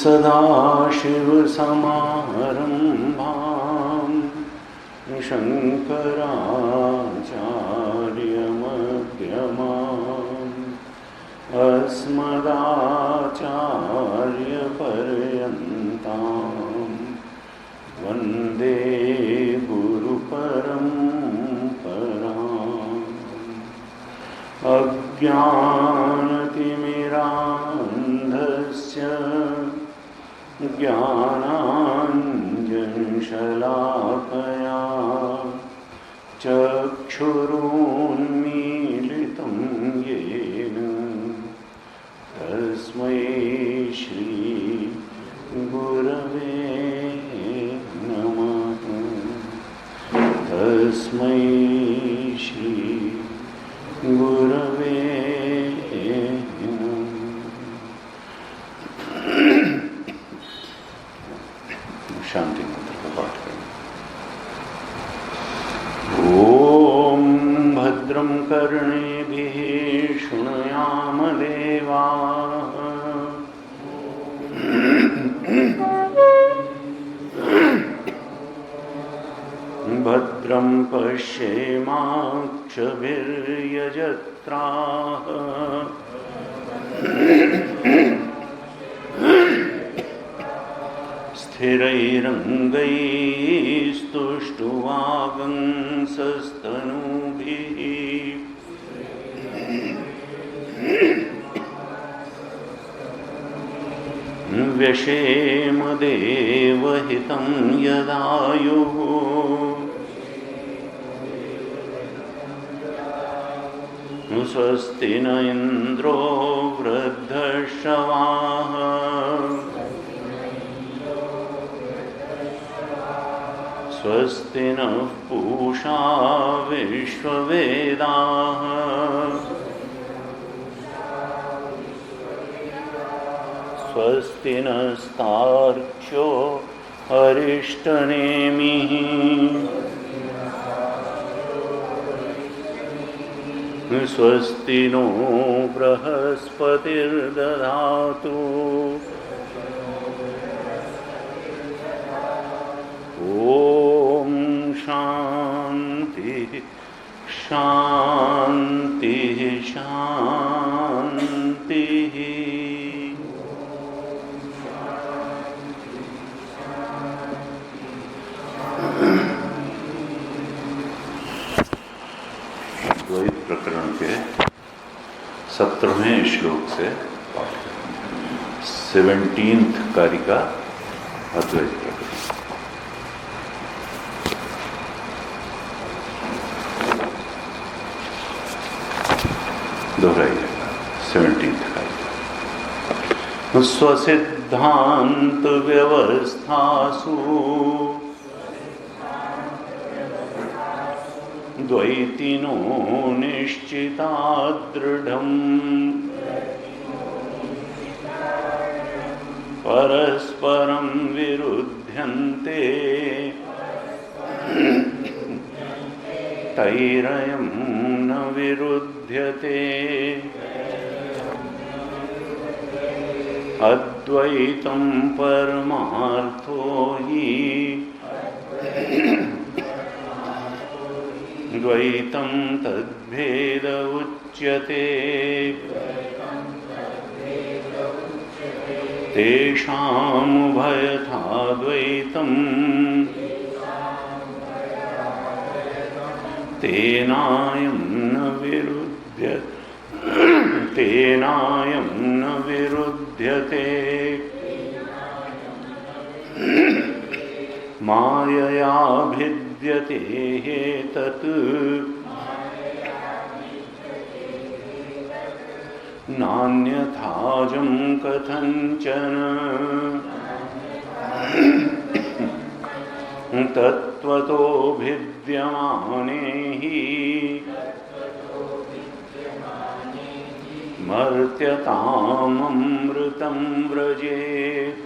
सदाशिवसमारम्भां शङ्कराचार्यमध्यमाम् अस्मदाचार्यपर्यन्तां वन्दे गुरुपरम्पराम्। अज्ञानतिमिरान्धस्य ज्ञानाञ्जनशलाकया चक्षुरुन्मीलितं येन तस्मै श्रीगुरवे नमः। तस्मै श्रीगुरवे शांति मंत्र का पाठ करें। ओम भद्रं कर्णेभिः शृणुयाम देवाः। भद्रं पश्येमाक्षभिर्यजत्राः। स्थिरैरङ्गैस्तुष्टुवागंसस्तनूभिः व्यशेम देवहितं यदायुः। स्वस्ति न इन्द्रो वृद्धश्रवाः। स्वस्ति नः पूषा विश्ववेदाः। स्वस्ति नस्तार्क्ष्यो अरिष्टनेमिः। स्वस्ति नो बृहस्पतिर्दधातु। ओम शांति शांति शांति। द्वैत प्रकरण के 17वें श्लोक से 17th कारिका अद्वैत प्रकरण। दोहराइएगा 17th कारिका। स्वसिद्ध सिद्धांत व्यवस्थासु द्वैतिनो निश्चिता दृढम् परस्परं विरुध्यन्ते तैरयं न विरुध्यते अद्वैतं परमार्थो हि द्वैतं तद्भेद उच्यते तेषामुभयथा द्वैतं तेनायं न विरुध्यते मायया भिद्यते तत् नान्यथाजं कथञ्चन तत्त्वतो भिद्यमाने हि मर्त्यताममृतं व्रजेत्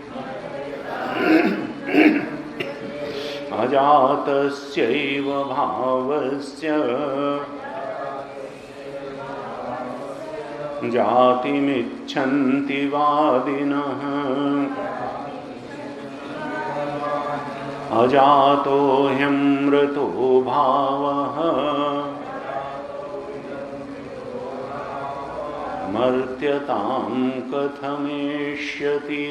अजातस्यैव भावस्य जातिमिच्छन्ति वादिनः अजातो ह्यमृतो भावः मर्त्यतां कथमेष्यति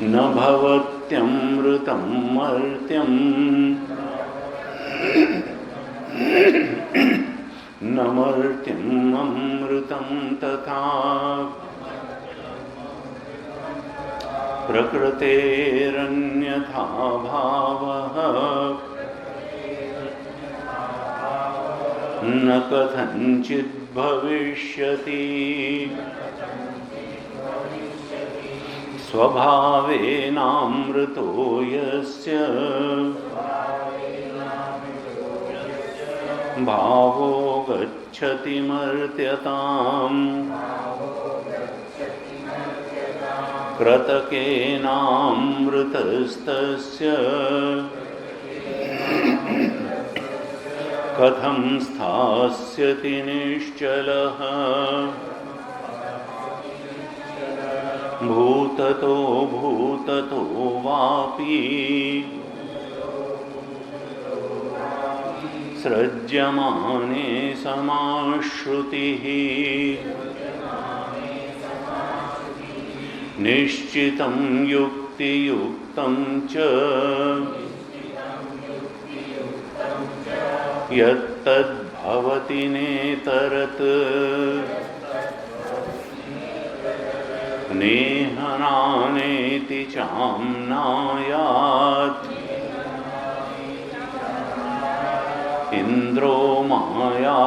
न भवत्यमृतं मर्त्यं न मर्त्यम् अमृतं तथा प्रकृतेरन्यथा भावः न कथञ्चित् भविष्यति स्वभावेनामृतो यस्य भावो गच्छति मर्त्यताम् कृतकेनामृतस्तस्य कथं स्थास्यति निश्चलः भूततो वापि सृज्यमाने समाश्रुतिः निश्चितं युक्तियुक्तं च यत्तद्भवति नेतरत् नेहनानेति चाम्नायात् इन्द्रो मायाभिरित्यपि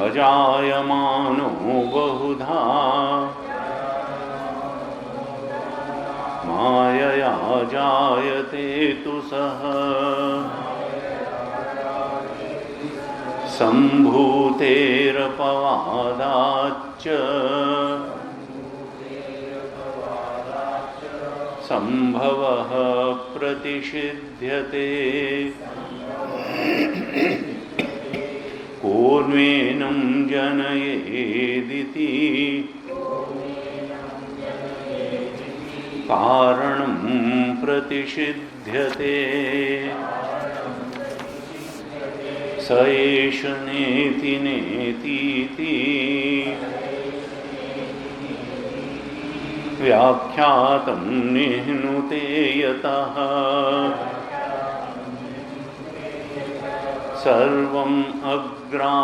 अजायमानो बहुधा मायया जायते तु सः सम्भूतेरपवादाच्च सम्भवः प्रतिषिध्यते कोर्मेनं जनयेदिति कारणं प्रतिषिध्यते स एष नेति नेतीति व्याख्यातं निह्नुते यतः सर्वम् अग्राह्यभावेन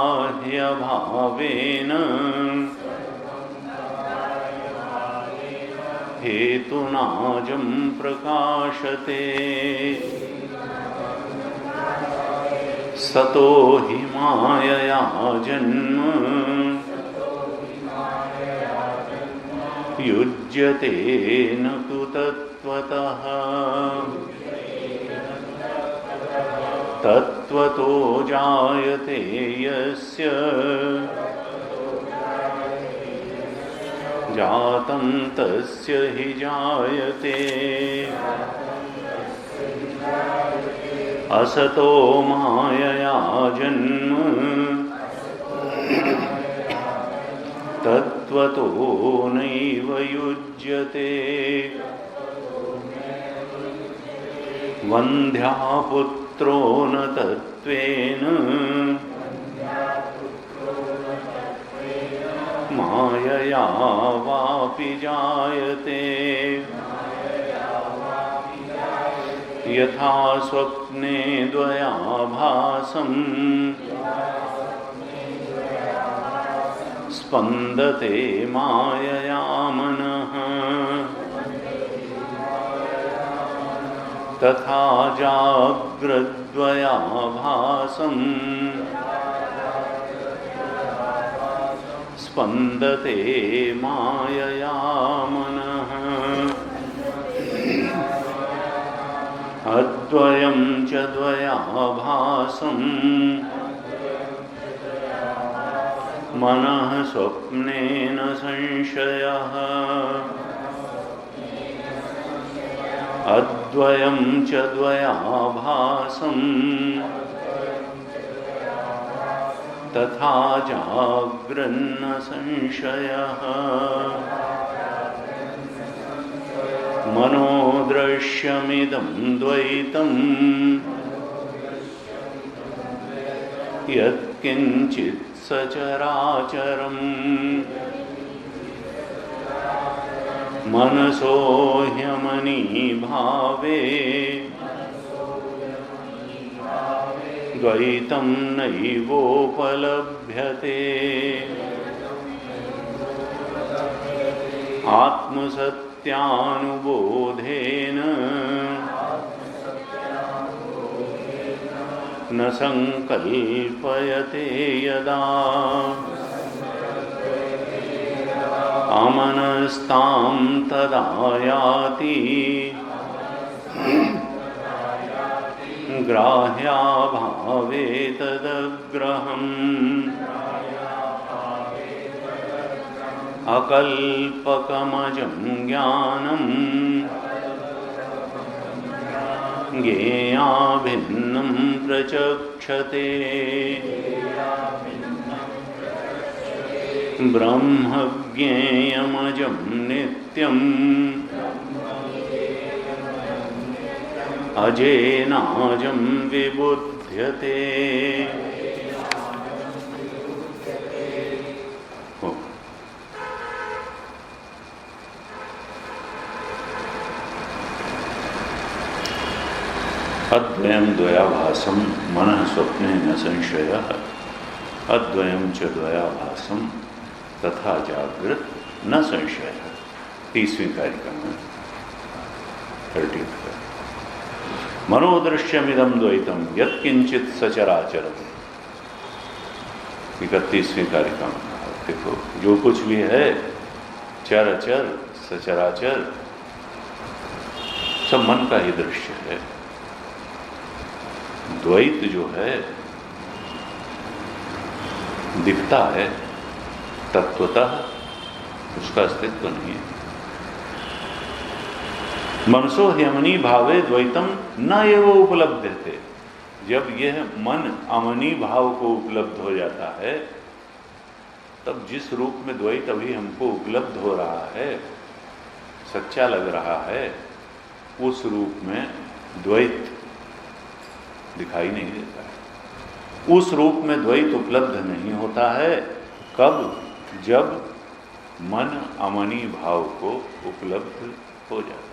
सतो हि मायया जन्म युज्यते न तु तत्त्वतः तत्त्वतो जायते यस्य जातं तस्य हि जायते असतो मायया जन्म तत्त्वतो नैव युज्यते वन्ध्या पुत्रो न तत्त्वेन मायया वापि जायते यथा स्वप्ने द्वयाभासम् स्पन्दते मायया मनः तथा जाग्रद्वयाभासम् स्पन्दते मायया मनः अद्वयं च द्वयाभासम् मनः स्वप्नेन संशयः अद्वयं च द्वयाभासम् तथा जाग्रन्न संशयः मनोदृश्यमिदं द्वैतम् यत्किञ्चित् सचराचरम् मनसो ह्यमनी भावे द्वैतं नैवोपलभ्यते आत्मसत्यानुबोधेन न संकल्पयते यदा अमनस्तां तदा याति ग्राह्याभावे तदग्रहम् अकल्पकमजं ज्ञानम् ज्ञेयाभिन्नं प्रचक्षते ब्रह्मज्ञेयमजं नित्यम् अजेनाजं विबुध्यते। अद्वयं द्वयाभासं मनः स्वप्ने न संशयः अद्वयं च द्वयाभासं तथा जागृत न संशयः। 30वीं कारिका में 30th मनोदृश्यमिदं द्वैतम यत्किंचित सचराचरम्। 31वीं कारिका में देखो, जो कुछ भी है चर अचर सचराचर सब मन का ही दृश्य है। द्वैत जो है दिखता है, तत्वतः उसका अस्तित्व नहीं है। मनसो ह्यमनी भावे द्वैतम न एव उपलब्ध्यते। जब यह मन अमनी भाव को उपलब्ध हो जाता है, तब जिस रूप में द्वैत अभी हमको उपलब्ध हो रहा है, सच्चा लग रहा है, उस रूप में द्वैत दिखाई नहीं देता है। उस रूप में द्वैत उपलब्ध नहीं होता है। कब? जब मन अमनी भाव को उपलब्ध हो जाता है।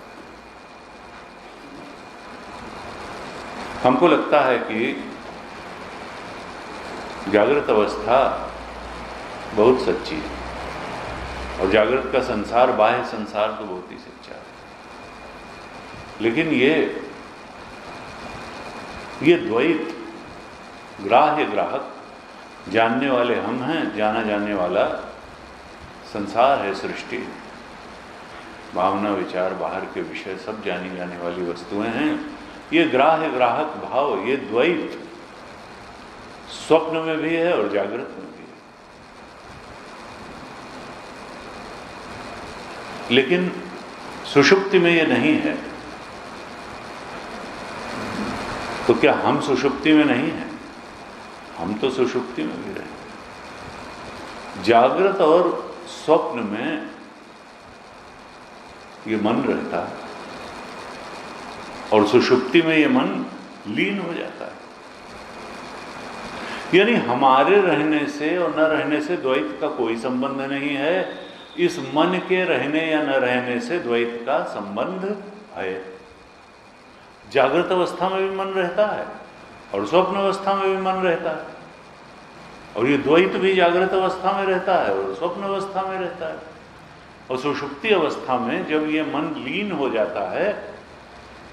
हमको लगता है कि जागृत अवस्था बहुत सच्ची है और जागृत का संसार, बाह्य संसार तो बहुत ही सच्चा है। लेकिन ये द्वैत ग्राह्य ग्राहक, जानने वाले हम हैं, जाना जाने वाला संसार है, सृष्टि। भावना विचार बाहर के विषय सब जानी जाने वाली वस्तुएं हैं। ये ग्राह्य ग्राहक भाव, ये द्वैत स्वप्न में भी है और जागृत में भी है। लेकिन सुषुप्ति में ये नहीं है। तो क्या हम सुषुप्ति में नहीं हैं? हम तो सुषुप्ति में भी रहे। जागृत और स्वप्न में ये मन रहता है और सुषुप्ति में ये मन लीन हो जाता है। यानी हमारे रहने से और न रहने से द्वैत का कोई संबंध नहीं है। इस मन के रहने या न रहने से द्वैत का संबंध है। जागृत अवस्था में भी मन रहता है और स्वप्न अवस्था में भी मन रहता है, और ये द्वैत भी जागृत अवस्था में रहता है और स्वप्न अवस्था में रहता है। और सुषुप्ति अवस्था में जब ये मन लीन हो जाता है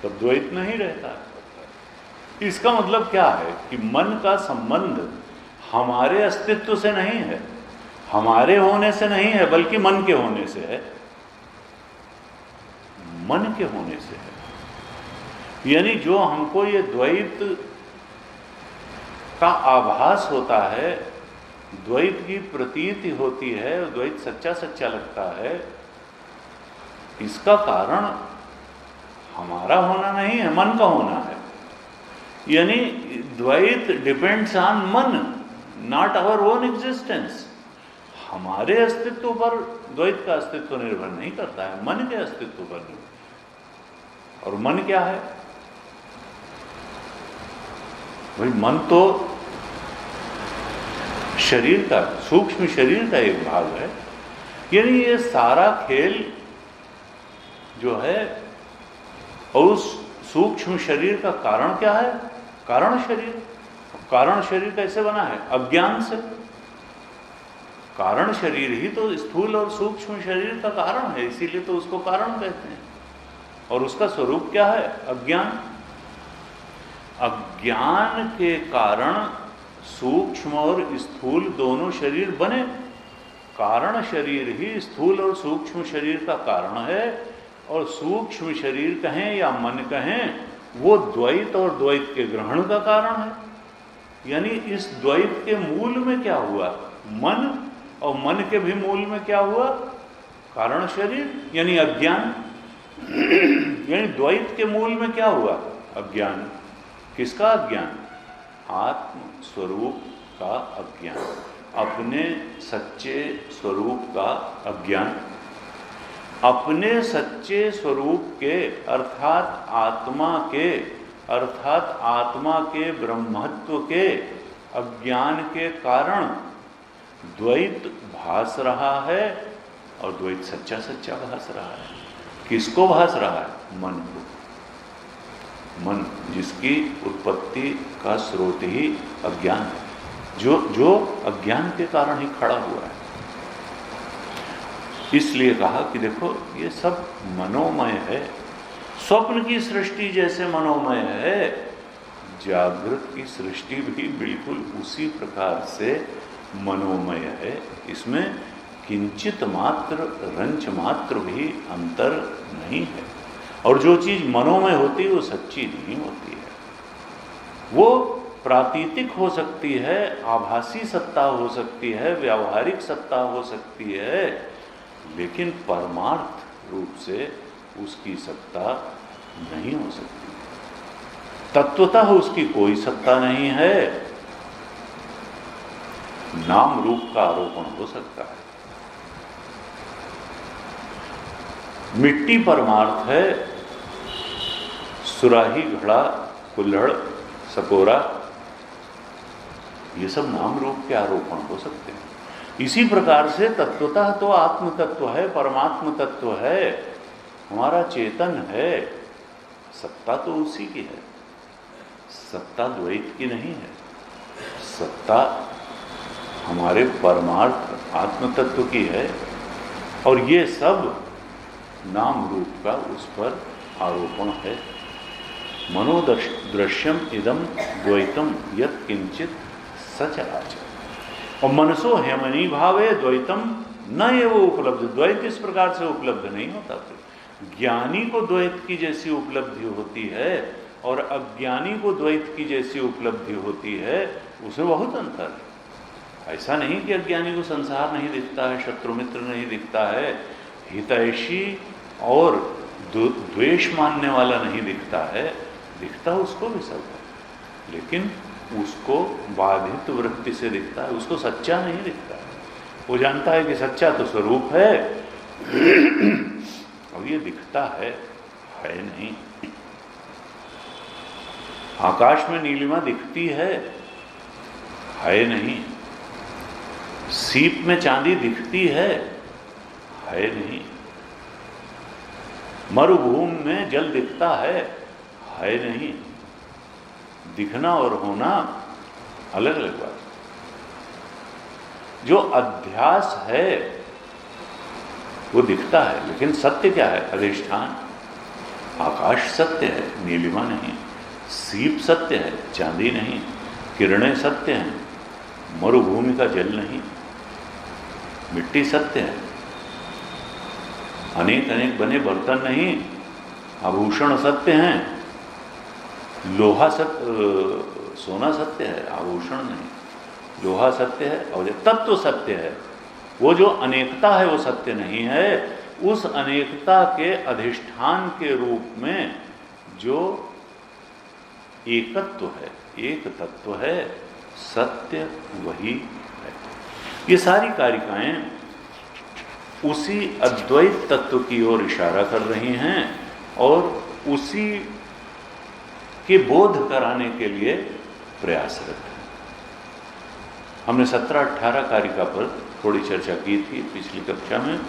तब द्वैत नहीं रहता है। इसका मतलब क्या है कि मन का संबंध हमारे अस्तित्व से नहीं है, हमारे होने से नहीं है, बल्कि मन के होने से है। मन के होने से है। यानी जो हमको ये द्वैत का आभास होता है, द्वैत की प्रतीति होती है, द्वैत सच्चा सच्चा लगता है, इसका कारण हमारा होना नहीं है, मन का होना है। यानी द्वैत डिपेंड्स ऑन मन, नॉट आवर ओन एग्जिस्टेंस। हमारे अस्तित्व पर द्वैत का अस्तित्व निर्भर नहीं करता है, मन के अस्तित्व पर निर्भर। और मन क्या है भाई? मन तो शरीर का, सूक्ष्म शरीर का एक भाग है। यानी ये सारा खेल जो है, और उस सूक्ष्म शरीर का कारण क्या है? कारण शरीर। कारण शरीर कैसे बना है? अज्ञान से। कारण शरीर ही तो स्थूल और सूक्ष्म शरीर का कारण है, इसीलिए तो उसको कारण कहते हैं। और उसका स्वरूप क्या है? अज्ञान। अज्ञान के कारण सूक्ष्म और स्थूल दोनों शरीर बने। कारण शरीर ही स्थूल और सूक्ष्म शरीर का कारण है, और सूक्ष्म शरीर कहें या मन कहें, वो द्वैत और द्वैत के ग्रहण का कारण है। यानी इस द्वैत के मूल में क्या हुआ? मन, और मन के भी मूल में क्या हुआ? कारण शरीर यानी अज्ञान। यानी द्वैत के मूल में क्या हुआ? अज्ञान। किसका अज्ञान? आत्म स्वरूप का अज्ञान, अपने सच्चे स्वरूप का अज्ञान। अपने सच्चे स्वरूप के अर्थात आत्मा के ब्रह्मत्व के अज्ञान के कारण द्वैत भास रहा है, और द्वैत सच्चा सच्चा भास रहा है। किसको भास रहा है? मन को। मन जिसकी उत्पत्ति का स्रोत ही अज्ञान है, जो अज्ञान के कारण ही खड़ा हुआ है। इसलिए कहा कि देखो ये सब मनोमय है। स्वप्न की सृष्टि जैसे मनोमय है, जागृत की सृष्टि भी बिल्कुल उसी प्रकार से मनोमय है। इसमें किंचित मात्र, रंच मात्र भी अंतर नहीं है। और जो चीज मनोमय होती है वो सच्ची नहीं होती है। वो प्रातीतिक हो सकती है, आभासी सत्ता हो सकती है, व्यावहारिक सत्ता हो सकती है, लेकिन परमार्थ रूप से उसकी सत्ता नहीं हो सकती। तत्वतः उसकी कोई सत्ता नहीं है। नाम रूप का आरोपण हो सकता है। मिट्टी परमार्थ है, सुराही, घड़ा, कुल्हड़, सकोरा, ये सब नाम रूप के आरोपण हो सकते हैं। इसी प्रकार से तत्वतः तो आत्म तत्व है, परमात्म तत्व है, हमारा चेतन है, सत्ता तो उसी की है। सत्ता द्वैत की नहीं है, सत्ता हमारे परमार्थ आत्म तत्व की है। और ये सब नाम रूप का उस पर आरोपण है। मनोदृश्यम इदम द्वैतम यत् किंचित सचराचर। और मनसो हेमनी भावे द्वैतम न एव उपलब्ध, द्वैत इस प्रकार से उपलब्ध नहीं होता। तो ज्ञानी को द्वैत की जैसी उपलब्धि होती है और अज्ञानी को द्वैत की जैसी उपलब्धि होती है, उसमें बहुत अंतर है। ऐसा नहीं कि अज्ञानी को संसार नहीं दिखता है, शत्रु मित्र नहीं दिखता है, हितैषी और द्वेष मानने वाला नहीं दिखता है, दिखता उसको भी सब है, लेकिन उसको बाधित वृत्ति से दिखता है, उसको सच्चा नहीं दिखता है। वो जानता है कि सच्चा तो स्वरूप है और ये दिखता है नहीं। आकाश में नीलिमा दिखती है नहीं। सीप में चांदी दिखती है नहीं। मरुभूमि में जल दिखता है नहीं। दिखना और होना अलग अलग बात। जो अध्यास है वो दिखता है, लेकिन सत्य क्या है? अधिष्ठान। आकाश सत्य है, नीलिमा नहीं। सीप सत्य है, चांदी नहीं। किरणें सत्य हैं, मरुभूमि का जल नहीं। मिट्टी सत्य है, अनेक अनेक बने बर्तन नहीं। आभूषण सत्य हैं, लोहा सोना सत्य है, आभूषण नहीं। लोहा सत्य है और तत्व सत्य है। वो जो अनेकता है वो सत्य नहीं है। उस अनेकता के अधिष्ठान के रूप में जो एकत्व है, एक तत्व है, सत्य वही है। ये सारी कारिकाएं उसी अद्वैत तत्व की ओर इशारा कर रही हैं और उसी के बोध कराने के लिए प्रयासरत है। हमने 17-18 कारिका पर थोड़ी चर्चा की थी पिछली कक्षा में।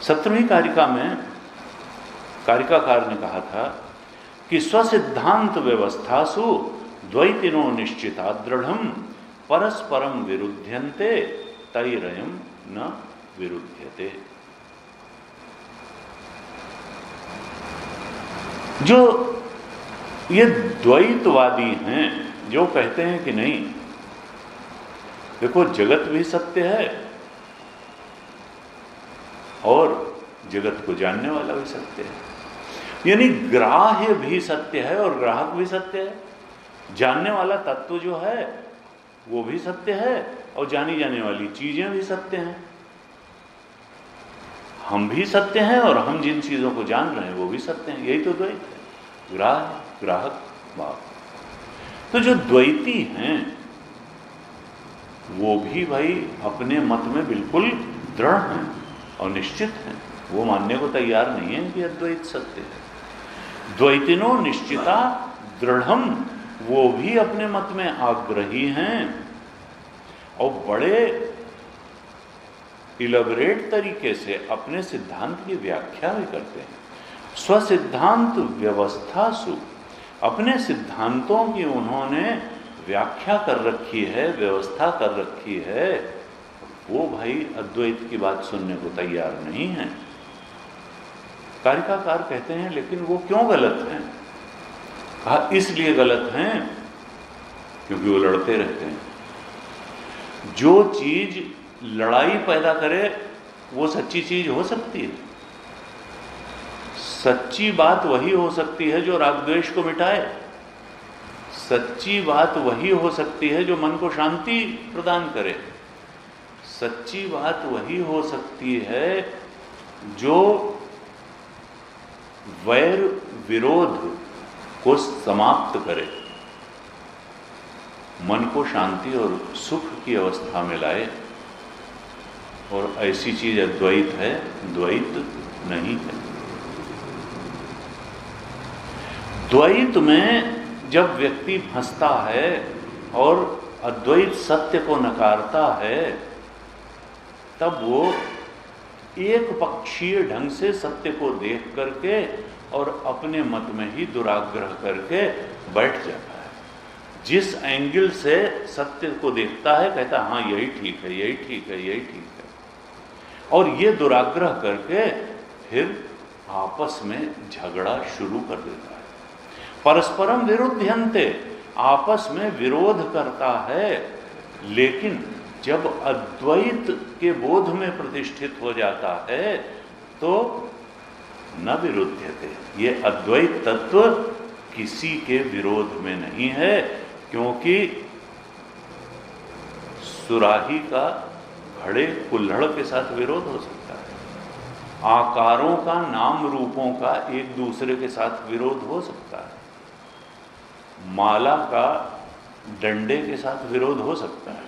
17वीं कारिका में कारिकाकार ने कहा था कि स्वसिद्धांत व्यवस्थासु द्वैतिनो निश्चिता दृढ़म परस्परम विरुध्यन्ते तैरयम न विरुध्यते। जो ये द्वैतवादी हैं, जो कहते हैं कि नहीं, देखो जगत भी सत्य है और जगत को जानने वाला भी सत्य है, यानी ग्राह्य भी सत्य है और ग्राहक भी सत्य है। जानने वाला तत्व जो है वो भी सत्य है और जानी जाने वाली चीजें भी सत्य हैं। हम भी सत्य हैं और हम जिन चीजों को जान रहे हैं वो भी सत्य हैं। यही तो द्वैत है, ग्राह्य ग्राहक भाव। तो जो द्वैती हैं वो भी भाई अपने मत में बिल्कुल दृढ़ हैं और निश्चित हैं। वो मानने को तैयार नहीं है कि अद्वैत सत्य है। द्वैतिनो निश्चिता दृढ़म, वो भी अपने मत में आग्रही हैं और बड़े इलेबोरेट तरीके से अपने सिद्धांत की व्याख्या भी करते हैं। स्वसिद्धांत व्यवस्थासु, अपने सिद्धांतों की उन्होंने व्याख्या कर रखी है, व्यवस्था कर रखी है। वो भाई अद्वैत की बात सुनने को तैयार नहीं है। कारिकाकार कहते हैं लेकिन वो क्यों गलत हैं? कहा इसलिए गलत हैं क्योंकि वो लड़ते रहते हैं। जो चीज लड़ाई पैदा करे वो सच्ची चीज हो सकती है। सच्ची बात वही हो सकती है जो राग द्वेष को मिटाए। सच्ची बात वही हो सकती है जो मन को शांति प्रदान करे। सच्ची बात वही हो सकती है जो वैर विरोध को समाप्त करे, मन को शांति और सुख की अवस्था में लाए। और ऐसी चीज अद्वैत है, द्वैत नहीं है। द्वैत में जब व्यक्ति फंसता है और अद्वैत सत्य को नकारता है, तब वो एक पक्षीय ढंग से सत्य को देख करके और अपने मत में ही दुराग्रह करके बैठ जाता है। जिस एंगल से सत्य को देखता है कहता हाँ यही ठीक है, यही ठीक है, यही ठीक है, और ये दुराग्रह करके फिर आपस में झगड़ा शुरू कर देता है। परस्परम विरुध्यन्ते, आपस में विरोध करता है। लेकिन जब अद्वैत के बोध में प्रतिष्ठित हो जाता है तो न विरुध्यते। ये अद्वैत तत्व किसी के विरोध में नहीं है, क्योंकि सुराही का घड़े कुल्हड़ के साथ विरोध हो सकता है, आकारों का नाम रूपों का एक दूसरे के साथ विरोध हो सकता है, माला का डंडे के साथ विरोध हो सकता है,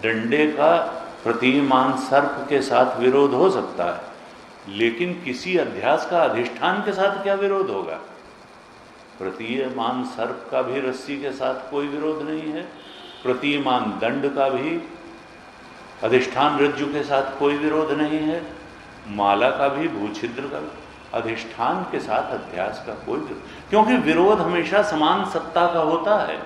डंडे का प्रतीयमान सर्प के साथ विरोध हो सकता है, लेकिन किसी अध्यास का अधिष्ठान के साथ क्या विरोध होगा? प्रतीयमान सर्प का भी रस्सी के साथ कोई विरोध नहीं है, प्रतीयमान दंड का भी अधिष्ठान रज्जु के साथ कोई विरोध नहीं है, माला का भी, भूछिद्र का भी अधिष्ठान के साथ अध्यास का कोई विरोध, क्योंकि विरोध हमेशा समान सत्ता का होता है।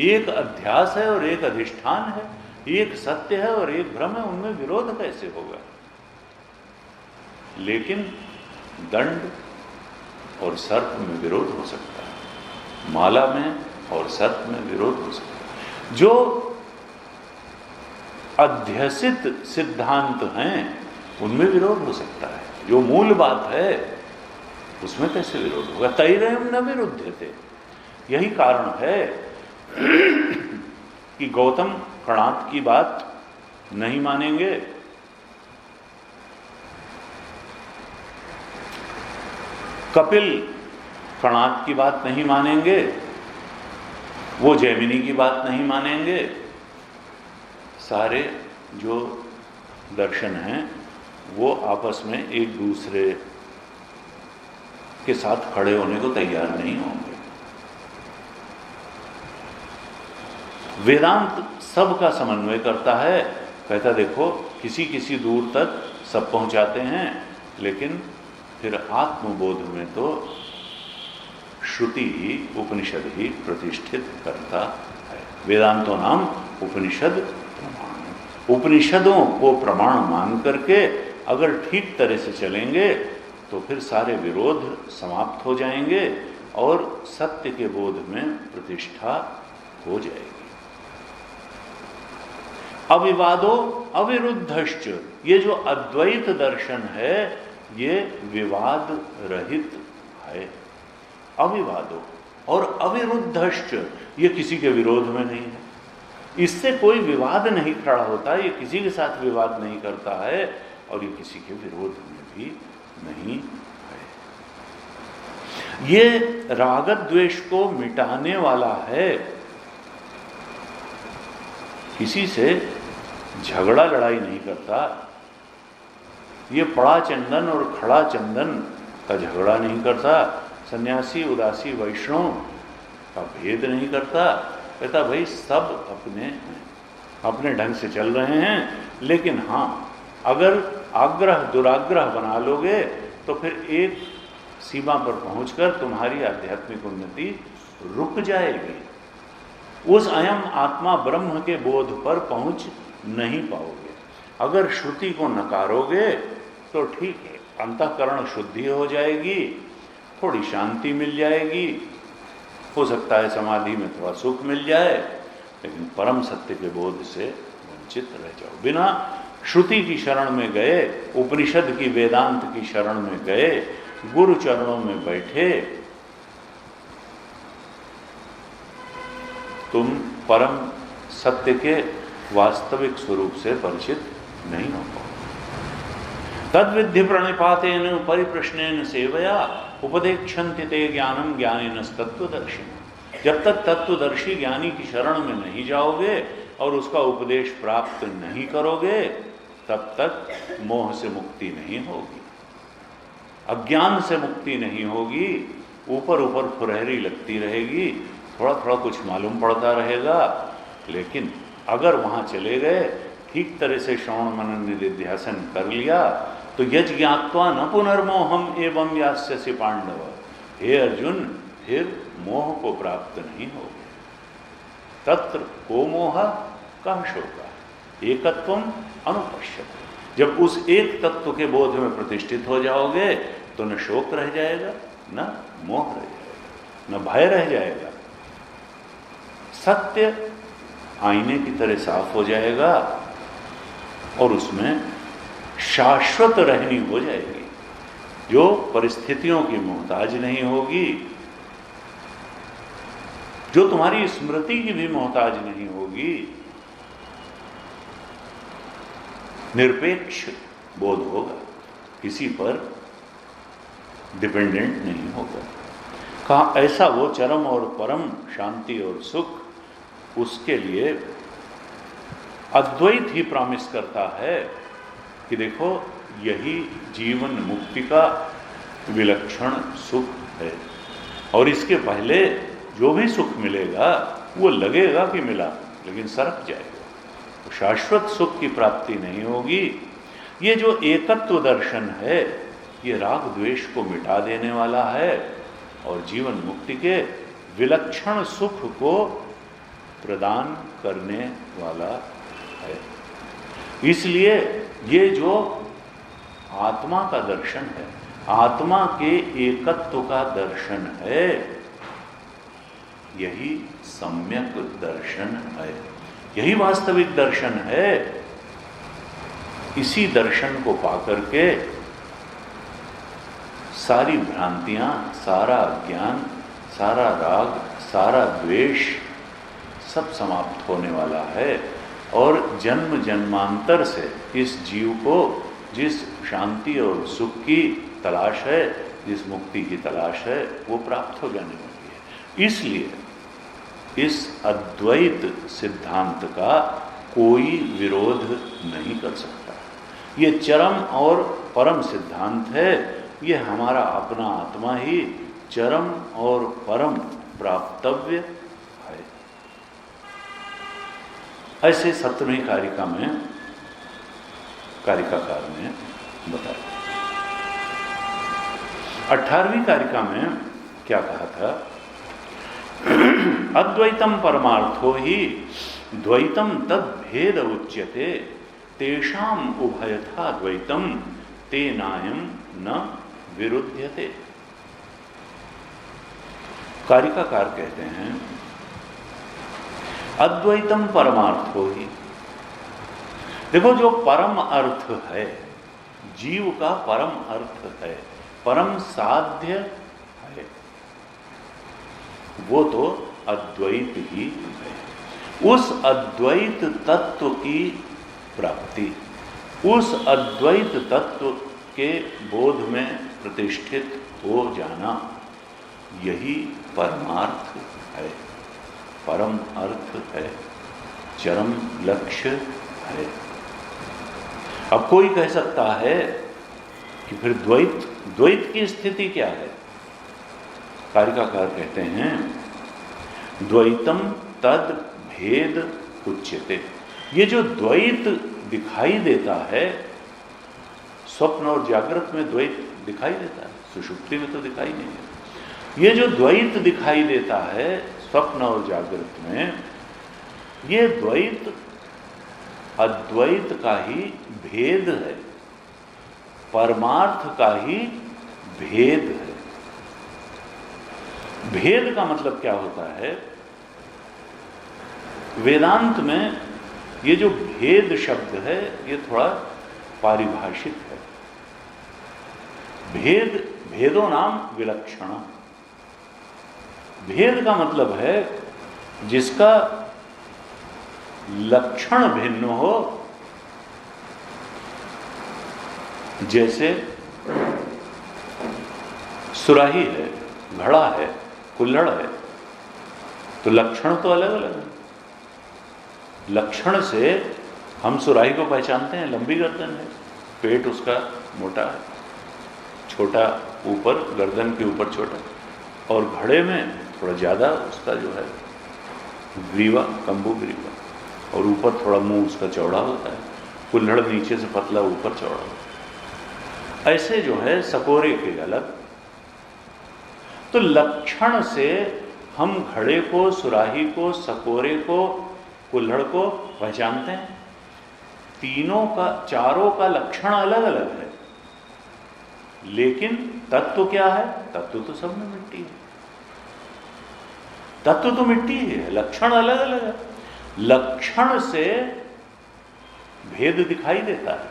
एक अध्यास है और एक अधिष्ठान है, एक सत्य है और एक भ्रम है, उनमें विरोध कैसे होगा? लेकिन दंड और सर्प में विरोध हो सकता है, माला में और सर्प में विरोध हो सकता है। जो अध्यसित सिद्धांत हैं उनमें विरोध हो सकता है, जो मूल बात है उसमें कैसे विरोध होगा? तैरम न विरुध्यते। यही कारण है कि गौतम कणाद की बात नहीं मानेंगे, कपिल कणाद की बात नहीं मानेंगे, वो जैमिनी की बात नहीं मानेंगे। सारे जो दर्शन हैं वो आपस में एक दूसरे के साथ खड़े होने को तैयार नहीं होंगे। वेदांत सबका समन्वय करता है, कहता देखो किसी किसी दूर तक सब पहुंचाते हैं, लेकिन फिर आत्मबोध में तो श्रुति ही, उपनिषद ही प्रतिष्ठित करता है। वेदांतो नाम उपनिषद प्रमाण। उपनिषदों को प्रमाण मान करके अगर ठीक तरह से चलेंगे तो फिर सारे विरोध समाप्त हो जाएंगे और सत्य के बोध में प्रतिष्ठा हो जाएगी। अविवादो अविरुद्धश्च, ये जो अद्वैत दर्शन है ये विवाद रहित है। अविवादो और अविरुद्धश्च, ये किसी के विरोध में नहीं है, इससे कोई विवाद नहीं खड़ा होता, ये किसी के साथ विवाद नहीं करता है और ये किसी के विरोध में भी नहीं है। ये राग द्वेष को मिटाने वाला है, किसी से झगड़ा लड़ाई नहीं करता। ये पड़ा चंदन और खड़ा चंदन का झगड़ा नहीं करता, सन्यासी उदासी वैष्णव का भेद नहीं करता। कहता भाई सब अपने अपने ढंग से चल रहे हैं, लेकिन हाँ अगर आग्रह दुराग्रह बना लोगे तो फिर एक सीमा पर पहुंचकर तुम्हारी आध्यात्मिक उन्नति रुक जाएगी, उस अयम आत्मा ब्रह्म के बोध पर पहुंच नहीं पाओगे। अगर श्रुति को नकारोगे तो ठीक है, अंतःकरण शुद्धि हो जाएगी, थोड़ी शांति मिल जाएगी, हो सकता है समाधि में थोड़ा सुख मिल जाए, लेकिन परम सत्य के बोध से वंचित रह जाओ। बिना श्रुति की शरण में गए, उपनिषद की वेदांत की शरण में गए, गुरु चरणों में बैठे, तुम परम सत्य के वास्तविक स्वरूप से परिचित नहीं हो पाओ। तद्विद्धि प्रणिपातेन परिप्रश्नेन सेवया उपदेक्षन्ति ते ज्ञानम ज्ञानेन तत्वदर्शिनः। जब तक तत्वदर्शी ज्ञानी की शरण में नहीं जाओगे और उसका उपदेश प्राप्त नहीं करोगे, तब तक मोह से मुक्ति नहीं होगी, अज्ञान से मुक्ति नहीं होगी। ऊपर ऊपर फुरहरी लगती रहेगी, थोड़ा थोड़ा कुछ मालूम पड़ता रहेगा, लेकिन अगर वहाँ चले गए, ठीक तरह से श्रवण मनन निधिध्यासन कर लिया, तो यज् ज्ञात्वा न पुनर्मोहम एवं यास्यसि पांडव। हे अर्जुन, फिर मोह को प्राप्त नहीं होगे। तत्र को मोह कह शोका एकत्वम अनुपश्यते। जब उस एक तत्व के बोध में प्रतिष्ठित हो जाओगे तो न शोक रह जाएगा न मोह रह जाएगा। न भय रह जाएगा। सत्य आईने की तरह साफ हो जाएगा और उसमें शाश्वत रहनी हो जाएगी, जो परिस्थितियों की मोहताज नहीं होगी, जो तुम्हारी स्मृति की भी मोहताज नहीं होगी, निरपेक्ष बोध होगा, किसी पर डिपेंडेंट नहीं होगा। कहा ऐसा वो चरम और परम शांति और सुख, उसके लिए अद्वैत ही प्रॉमिस करता है कि देखो यही जीवन मुक्ति का विलक्षण सुख है, और इसके पहले जो भी सुख मिलेगा वो लगेगा कि मिला, लेकिन सरक जाएगा, तो शाश्वत सुख की प्राप्ति नहीं होगी। ये जो एकत्व दर्शन है ये राग द्वेष को मिटा देने वाला है और जीवन मुक्ति के विलक्षण सुख को प्रदान करने वाला है। इसलिए ये जो आत्मा का दर्शन है, आत्मा के एकत्व का दर्शन है, यही सम्यक दर्शन है, यही वास्तविक दर्शन है। इसी दर्शन को पाकर के सारी भ्रांतियां, सारा ज्ञान, सारा राग, सारा द्वेष सब समाप्त होने वाला है, और जन्म जन्मांतर से इस जीव को जिस शांति और सुख की तलाश है, जिस मुक्ति की तलाश है, वो प्राप्त हो जाने वाली है। इसलिए इस अद्वैत सिद्धांत का कोई विरोध नहीं कर सकता। ये चरम और परम सिद्धांत है, ये हमारा अपना आत्मा ही चरम और परम प्राप्तव्य है। ऐसे 17वीं कारिका में कारिकाकार ने बताया। 18वीं कारिका में क्या कहा था? अद्वैतम परमार्थो ही द्वैतम तद भेद उच्यते, तेषाम उभयथा द्वैतम तेनायम न विरुध्यते। कारिकाकार कहते हैं अद्वैतम परमार्थो ही, देखो जो परम अर्थ है, जीव का परम अर्थ है, परम साध्य है, वो तो अद्वैत ही है। उस अद्वैत तत्व की प्राप्ति, उस अद्वैत तत्व के बोध में प्रतिष्ठित हो जाना, यही परमार्थ है, परम अर्थ है, चरम लक्ष्य है। अब कोई कह सकता है कि फिर द्वैत की स्थिति क्या है? कारिकाकार कहते हैं द्वैतम तद भेद उच्यते। ये जो द्वैत दिखाई देता है, स्वप्न और जागृत में द्वैत दिखाई देता है, सुषुप्ति में तो दिखाई नहीं है। ये जो द्वैत दिखाई देता है स्वप्न और जागृत में, ये द्वैत अद्वैत का ही भेद है, परमार्थ का ही भेद है। भेद का मतलब क्या होता है? वेदांत में ये जो भेद शब्द है ये थोड़ा पारिभाषिक है। भेदो नाम विलक्षण। भेद का मतलब है जिसका लक्षण भिन्न हो, जैसे सुराही है, घड़ा है, कुल्हड़ है, तो लक्षण तो अलग अलग है। लक्षण से हम सुराही को पहचानते हैं, लंबी गर्दन है, पेट उसका मोटा है, छोटा ऊपर, गर्दन के ऊपर छोटा, और घड़े में थोड़ा ज़्यादा उसका जो है ग्रीवा, कंबू ग्रीवा, और ऊपर थोड़ा मुंह उसका चौड़ा होता है। कुल्हड़ नीचे से पतला, ऊपर चौड़ा होता है। ऐसे जो है सकोरे के अलग। तो लक्षण से हम घड़े को, सुराही को, सकोरे को, कुल्हड़ को पहचानते हैं। तीनों का, चारों का लक्षण अलग अलग है, लेकिन तत्व क्या है? तत्व तो सब में मिट्टी है। तत्व तो मिट्टी ही है, लक्षण अलग अलग है। लक्षण से भेद दिखाई देता है।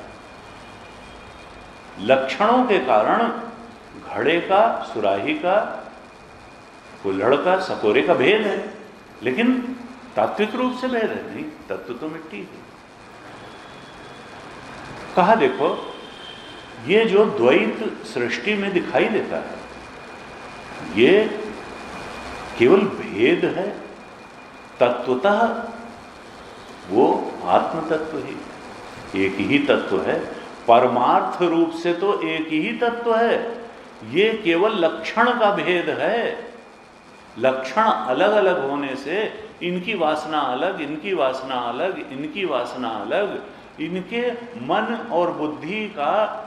लक्षणों के कारण घड़े का, सुराही का, कुल्हड़ का, सकोरे का भेद है, लेकिन तात्विक रूप से भेद है नहीं, तत्व तो मिट्टी है। कहा देखो, ये जो द्वैत सृष्टि में दिखाई देता है, ये केवल भेद है। तत्वतः वो आत्म तत्व ही एक ही तत्व है। परमार्थ रूप से तो एक ही तत्व है, ये केवल लक्षण का भेद है। लक्षण अलग अलग होने से इनकी वासना अलग, इनकी वासना अलग, इनकी वासना अलग, इनके मन और बुद्धि का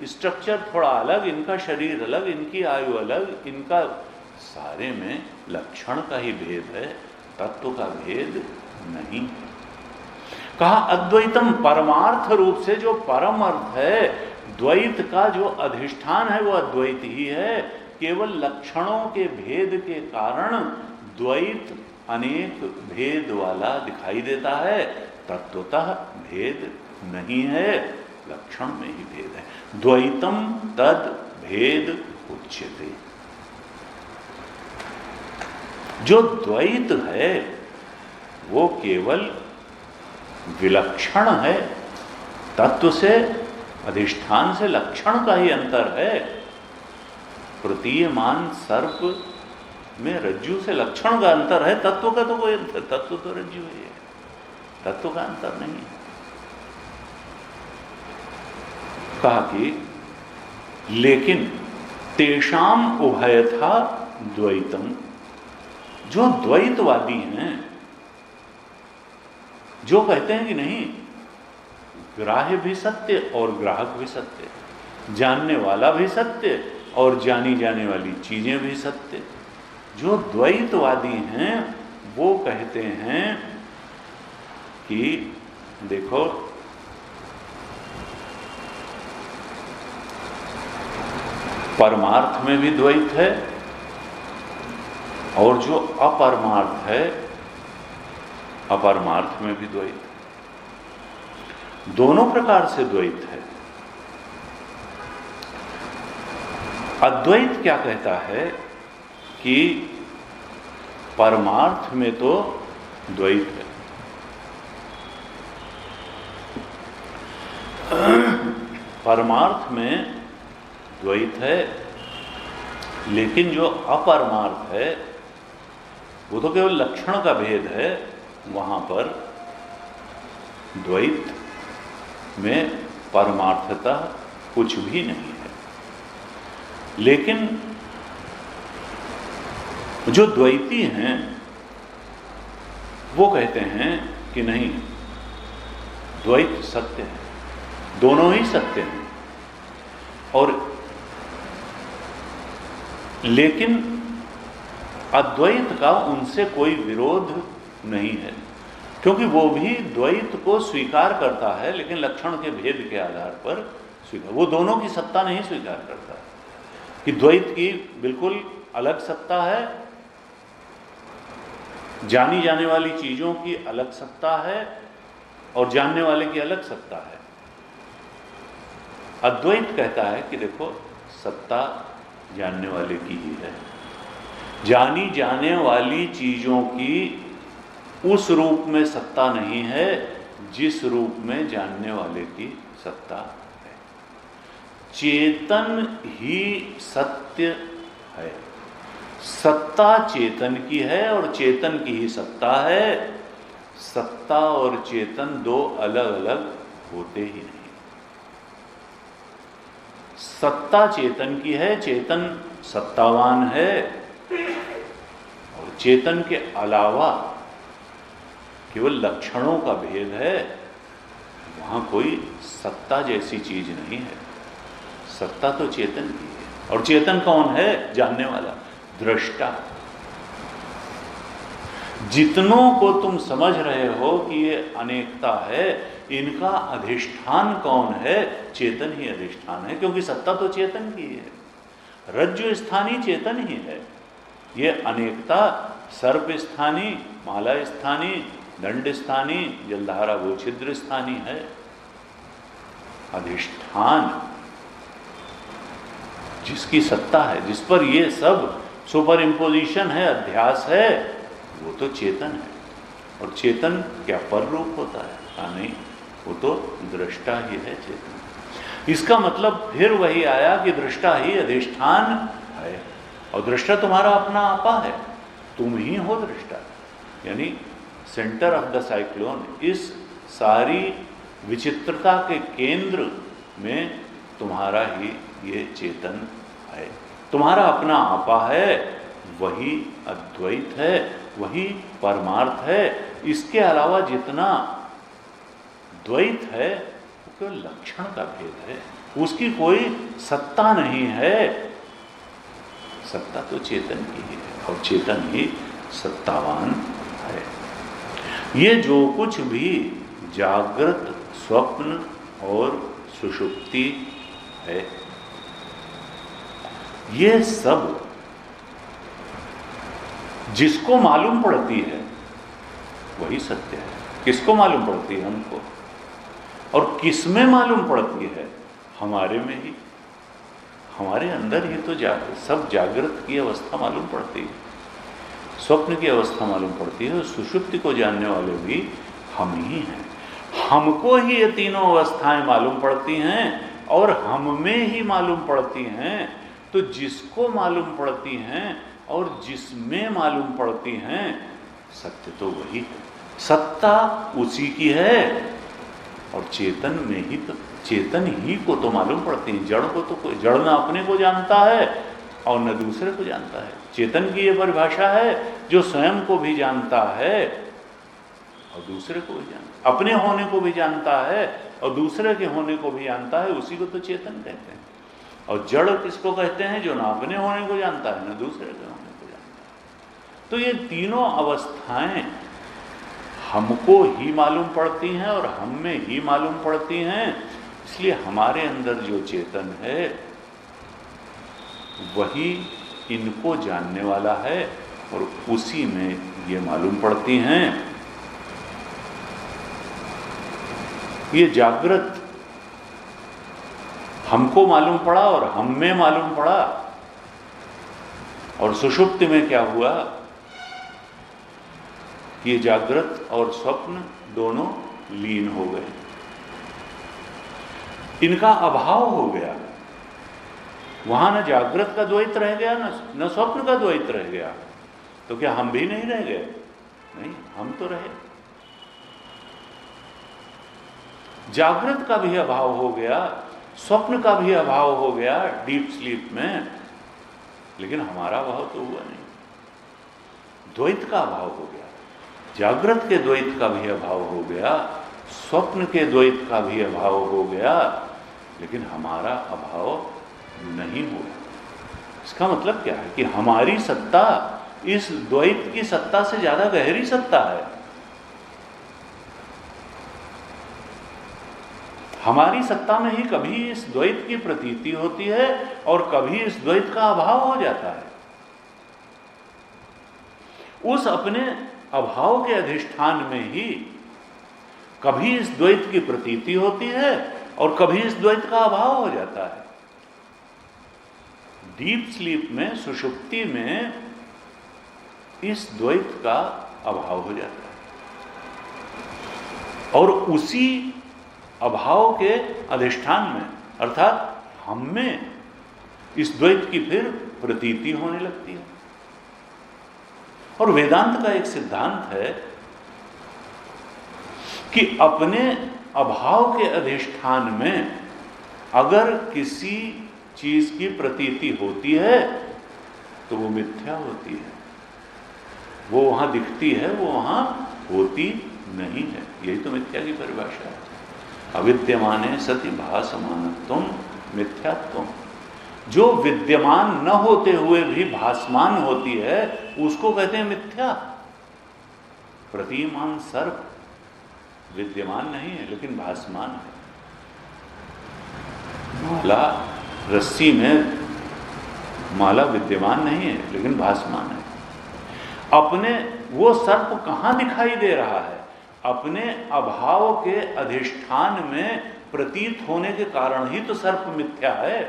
स्ट्रक्चर थोड़ा अलग, इनका शरीर अलग, इनकी आयु अलग, इनका सारे में लक्षण का ही भेद है, तत्व का भेद नहीं। कहा अद्वैतम, परमार्थ रूप से जो परम अर्थ है, द्वैत का जो अधिष्ठान है वो अद्वैत ही है। केवल लक्षणों के भेद के कारण द्वैत अनेक भेद वाला दिखाई देता है, तत्वतः भेद नहीं है, लक्षण में ही भेद है। द्वैतम तद भेद उच्यते। जो द्वैत है वो केवल विलक्षण है, तत्व से, अधिष्ठान से लक्षण का ही अंतर है। प्रतीयमान सर्प में रज्जु से लक्षण का अंतर है, तत्व का तो कोई अंतर, तत्व तो रज्जु ही है, तत्व का अंतर नहीं है। कहा कि लेकिन तेषाम उभयथा द्वैतम, जो द्वैतवादी हैं, जो कहते हैं कि नहीं, ग्राह्य भी सत्य और ग्राहक भी सत्य, जानने वाला भी सत्य और जानी जाने वाली चीजें भी सत्य, जो द्वैतवादी हैं वो कहते हैं कि देखो, परमार्थ में भी द्वैत है और जो अपरमार्थ है, अपरमार्थ में भी द्वैत है। दोनों प्रकार से द्वैत है। अद्वैत क्या कहता है कि परमार्थ में तो द्वैत है, परमार्थ में द्वैत है, लेकिन जो अपरमार्थ है वो तो केवल लक्षण का भेद है, वहां पर द्वैत में परमार्थता कुछ भी नहीं है। लेकिन जो द्वैती हैं वो कहते हैं कि नहीं, द्वैत सत्य है, दोनों ही सत्य हैं, और लेकिन अद्वैत का उनसे कोई विरोध नहीं है, क्योंकि वो भी द्वैत को स्वीकार करता है, लेकिन लक्षण के भेद के आधार पर स्वीकार, वो दोनों की सत्ता नहीं स्वीकार करता कि द्वैत की बिल्कुल अलग सत्ता है, जानी जाने वाली चीजों की अलग सत्ता है और जानने वाले की अलग सत्ता है। अद्वैत कहता है कि देखो, सत्ता जानने वाले की ही है, जानी जाने वाली चीजों की उस रूप में सत्ता नहीं है जिस रूप में जानने वाले की सत्ता है। चेतन ही सत्य है, सत्ता चेतन की है और चेतन की ही सत्ता है। सत्ता और चेतन दो अलग अलग होते ही नहीं। सत्ता चेतन की है, चेतन सत्तावान है, और चेतन के अलावा केवल लक्षणों का भेद है, वहां कोई सत्ता जैसी चीज नहीं है। सत्ता तो चेतन की है, और चेतन कौन है? जानने वाला, दृष्टा। जितनों को तुम समझ रहे हो कि ये अनेकता है, इनका अधिष्ठान कौन है? चेतन ही अधिष्ठान है, क्योंकि सत्ता तो चेतन की है, रज्जु स्थानी चेतन ही है। ये अनेकता सर्प स्थानी, माला स्थानी, दंड स्थानी, जलधारा वो छिद्र स्थानी है। अधिष्ठान जिसकी सत्ता है, जिस पर ये सब सुपर इम्पोजिशन है, अध्यास है, वो तो चेतन है। और चेतन क्या पर रूप होता है? नहीं, वो तो दृष्टा ही है चेतन। इसका मतलब फिर वही आया कि दृष्टा ही अधिष्ठान है, और दृष्टा तुम्हारा अपना आपा है, तुम ही हो दृष्टा। यानी सेंटर ऑफ द साइक्लोन, इस सारी विचित्रता के केंद्र में तुम्हारा ही ये चेतन है, तुम्हारा अपना आपा है, वही अद्वैत है, वही परमार्थ है। इसके अलावा जितना द्वैत है वो केवल लक्षण का भेद है, उसकी कोई सत्ता नहीं है। सत्ता तो चेतन की ही है, और चेतन ही सत्तावान है। ये जो कुछ भी जागृत, स्वप्न और सुषुप्ति है, ये सब जिसको मालूम पड़ती है वही सत्य है। किसको मालूम पड़ती है? हमको। और किस में मालूम पड़ती है? हमारे में ही, हमारे अंदर ही तो सब जागृत की अवस्था मालूम पड़ती है, स्वप्न की अवस्था मालूम पड़ती है, और सुषुप्ति को जानने वाले भी हम ही हैं। हमको ही ये तीनों अवस्थाएं मालूम पड़ती हैं, और हम में ही मालूम पड़ती हैं। तो जिसको मालूम पड़ती हैं और जिसमें मालूम पड़ती हैं, सत्य तो वही है, सत्ता उसी की है। और चेतन में ही तो, चेतन ही को तो मालूम पड़ती है। जड़ को तो कोई, जड़ न अपने को जानता है और न दूसरे को जानता है। चेतन की ये परिभाषा है, जो स्वयं को भी जानता है और दूसरे को भी जानता, अपने होने को भी जानता है और दूसरे के होने को भी जानता है, उसी को तो चेतन कहते हैं। और जड़ किसको कहते हैं? जो ना अपने होने को जानता है, ना दूसरे के होने को जानता है। तो ये तीनों अवस्थाएं हमको ही मालूम पड़ती हैं और हम में ही मालूम पड़ती हैं। इसलिए हमारे अंदर जो चेतन है वही इनको जानने वाला है, और उसी में ये मालूम पड़ती हैं। ये जागृत हमको मालूम पड़ा और हम में मालूम पड़ा, और सुषुप्ति में क्या हुआ? ये जागृत और स्वप्न दोनों लीन हो गए, इनका अभाव हो गया। वहां न जागृत का द्वैत रह गया, न स्वप्न का द्वैत रह गया। तो क्या हम भी नहीं रह गए? नहीं, हम तो रहे। जागृत का भी अभाव हो गया, स्वप्न का भी अभाव हो गया डीप स्लीप में, लेकिन हमारा अभाव तो हुआ नहीं। द्वैत का अभाव हो गया, जागृत के द्वैत का भी अभाव हो गया, स्वप्न के द्वैत का भी अभाव हो गया, लेकिन हमारा अभाव नहीं हुआ। इसका मतलब क्या है? कि हमारी सत्ता इस द्वैत की सत्ता से ज्यादा गहरी सत्ता है। हमारी सत्ता में ही कभी इस द्वैत की प्रतीति होती है और कभी इस द्वैत का अभाव हो जाता है। उस अपने अभाव के अधिष्ठान में ही कभी इस द्वैत की प्रतीति होती है और कभी इस द्वैत का अभाव हो जाता है। डीप स्लीप में, सुषुप्ति में इस द्वैत का अभाव हो जाता है, और उसी अभाव के अधिष्ठान में अर्थात हम में इस द्वैत की फिर प्रतीति होने लगती है। और वेदांत का एक सिद्धांत है कि अपने अभाव के अधिष्ठान में अगर किसी चीज की प्रतीति होती है तो वो मिथ्या होती है, वो वहां दिखती है, वो वहां होती नहीं है। यही तो मिथ्या की परिभाषा है। अविद्यमाने सति भासमानत्वम मिथ्यात्वम। जो विद्यमान न होते हुए भी भासमान होती है उसको कहते हैं मिथ्या। प्रतीयमान सर्प विद्यमान नहीं है लेकिन भासमान है। माला रस्सी में माला विद्यमान नहीं है लेकिन भासमान है। अपने वो सर्प कहां दिखाई दे रहा है? अपने अभाव के अधिष्ठान में प्रतीत होने के कारण ही तो सर्प मिथ्या है।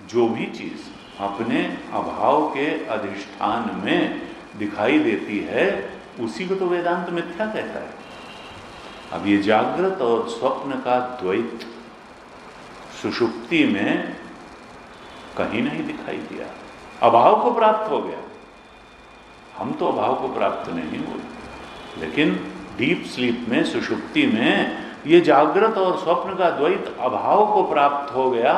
जो भी चीज अपने अभाव के अधिष्ठान में दिखाई देती है उसी को तो वेदांत मिथ्या कहता है। अब ये जागृत और स्वप्न का द्वैत सुषुप्ति में कहीं नहीं दिखाई दिया, अभाव को प्राप्त हो गया। हम तो अभाव को प्राप्त नहीं हुए, लेकिन डीप स्लीप में, सुषुप्ति में ये जागृत और स्वप्न का द्वैत अभाव को प्राप्त हो गया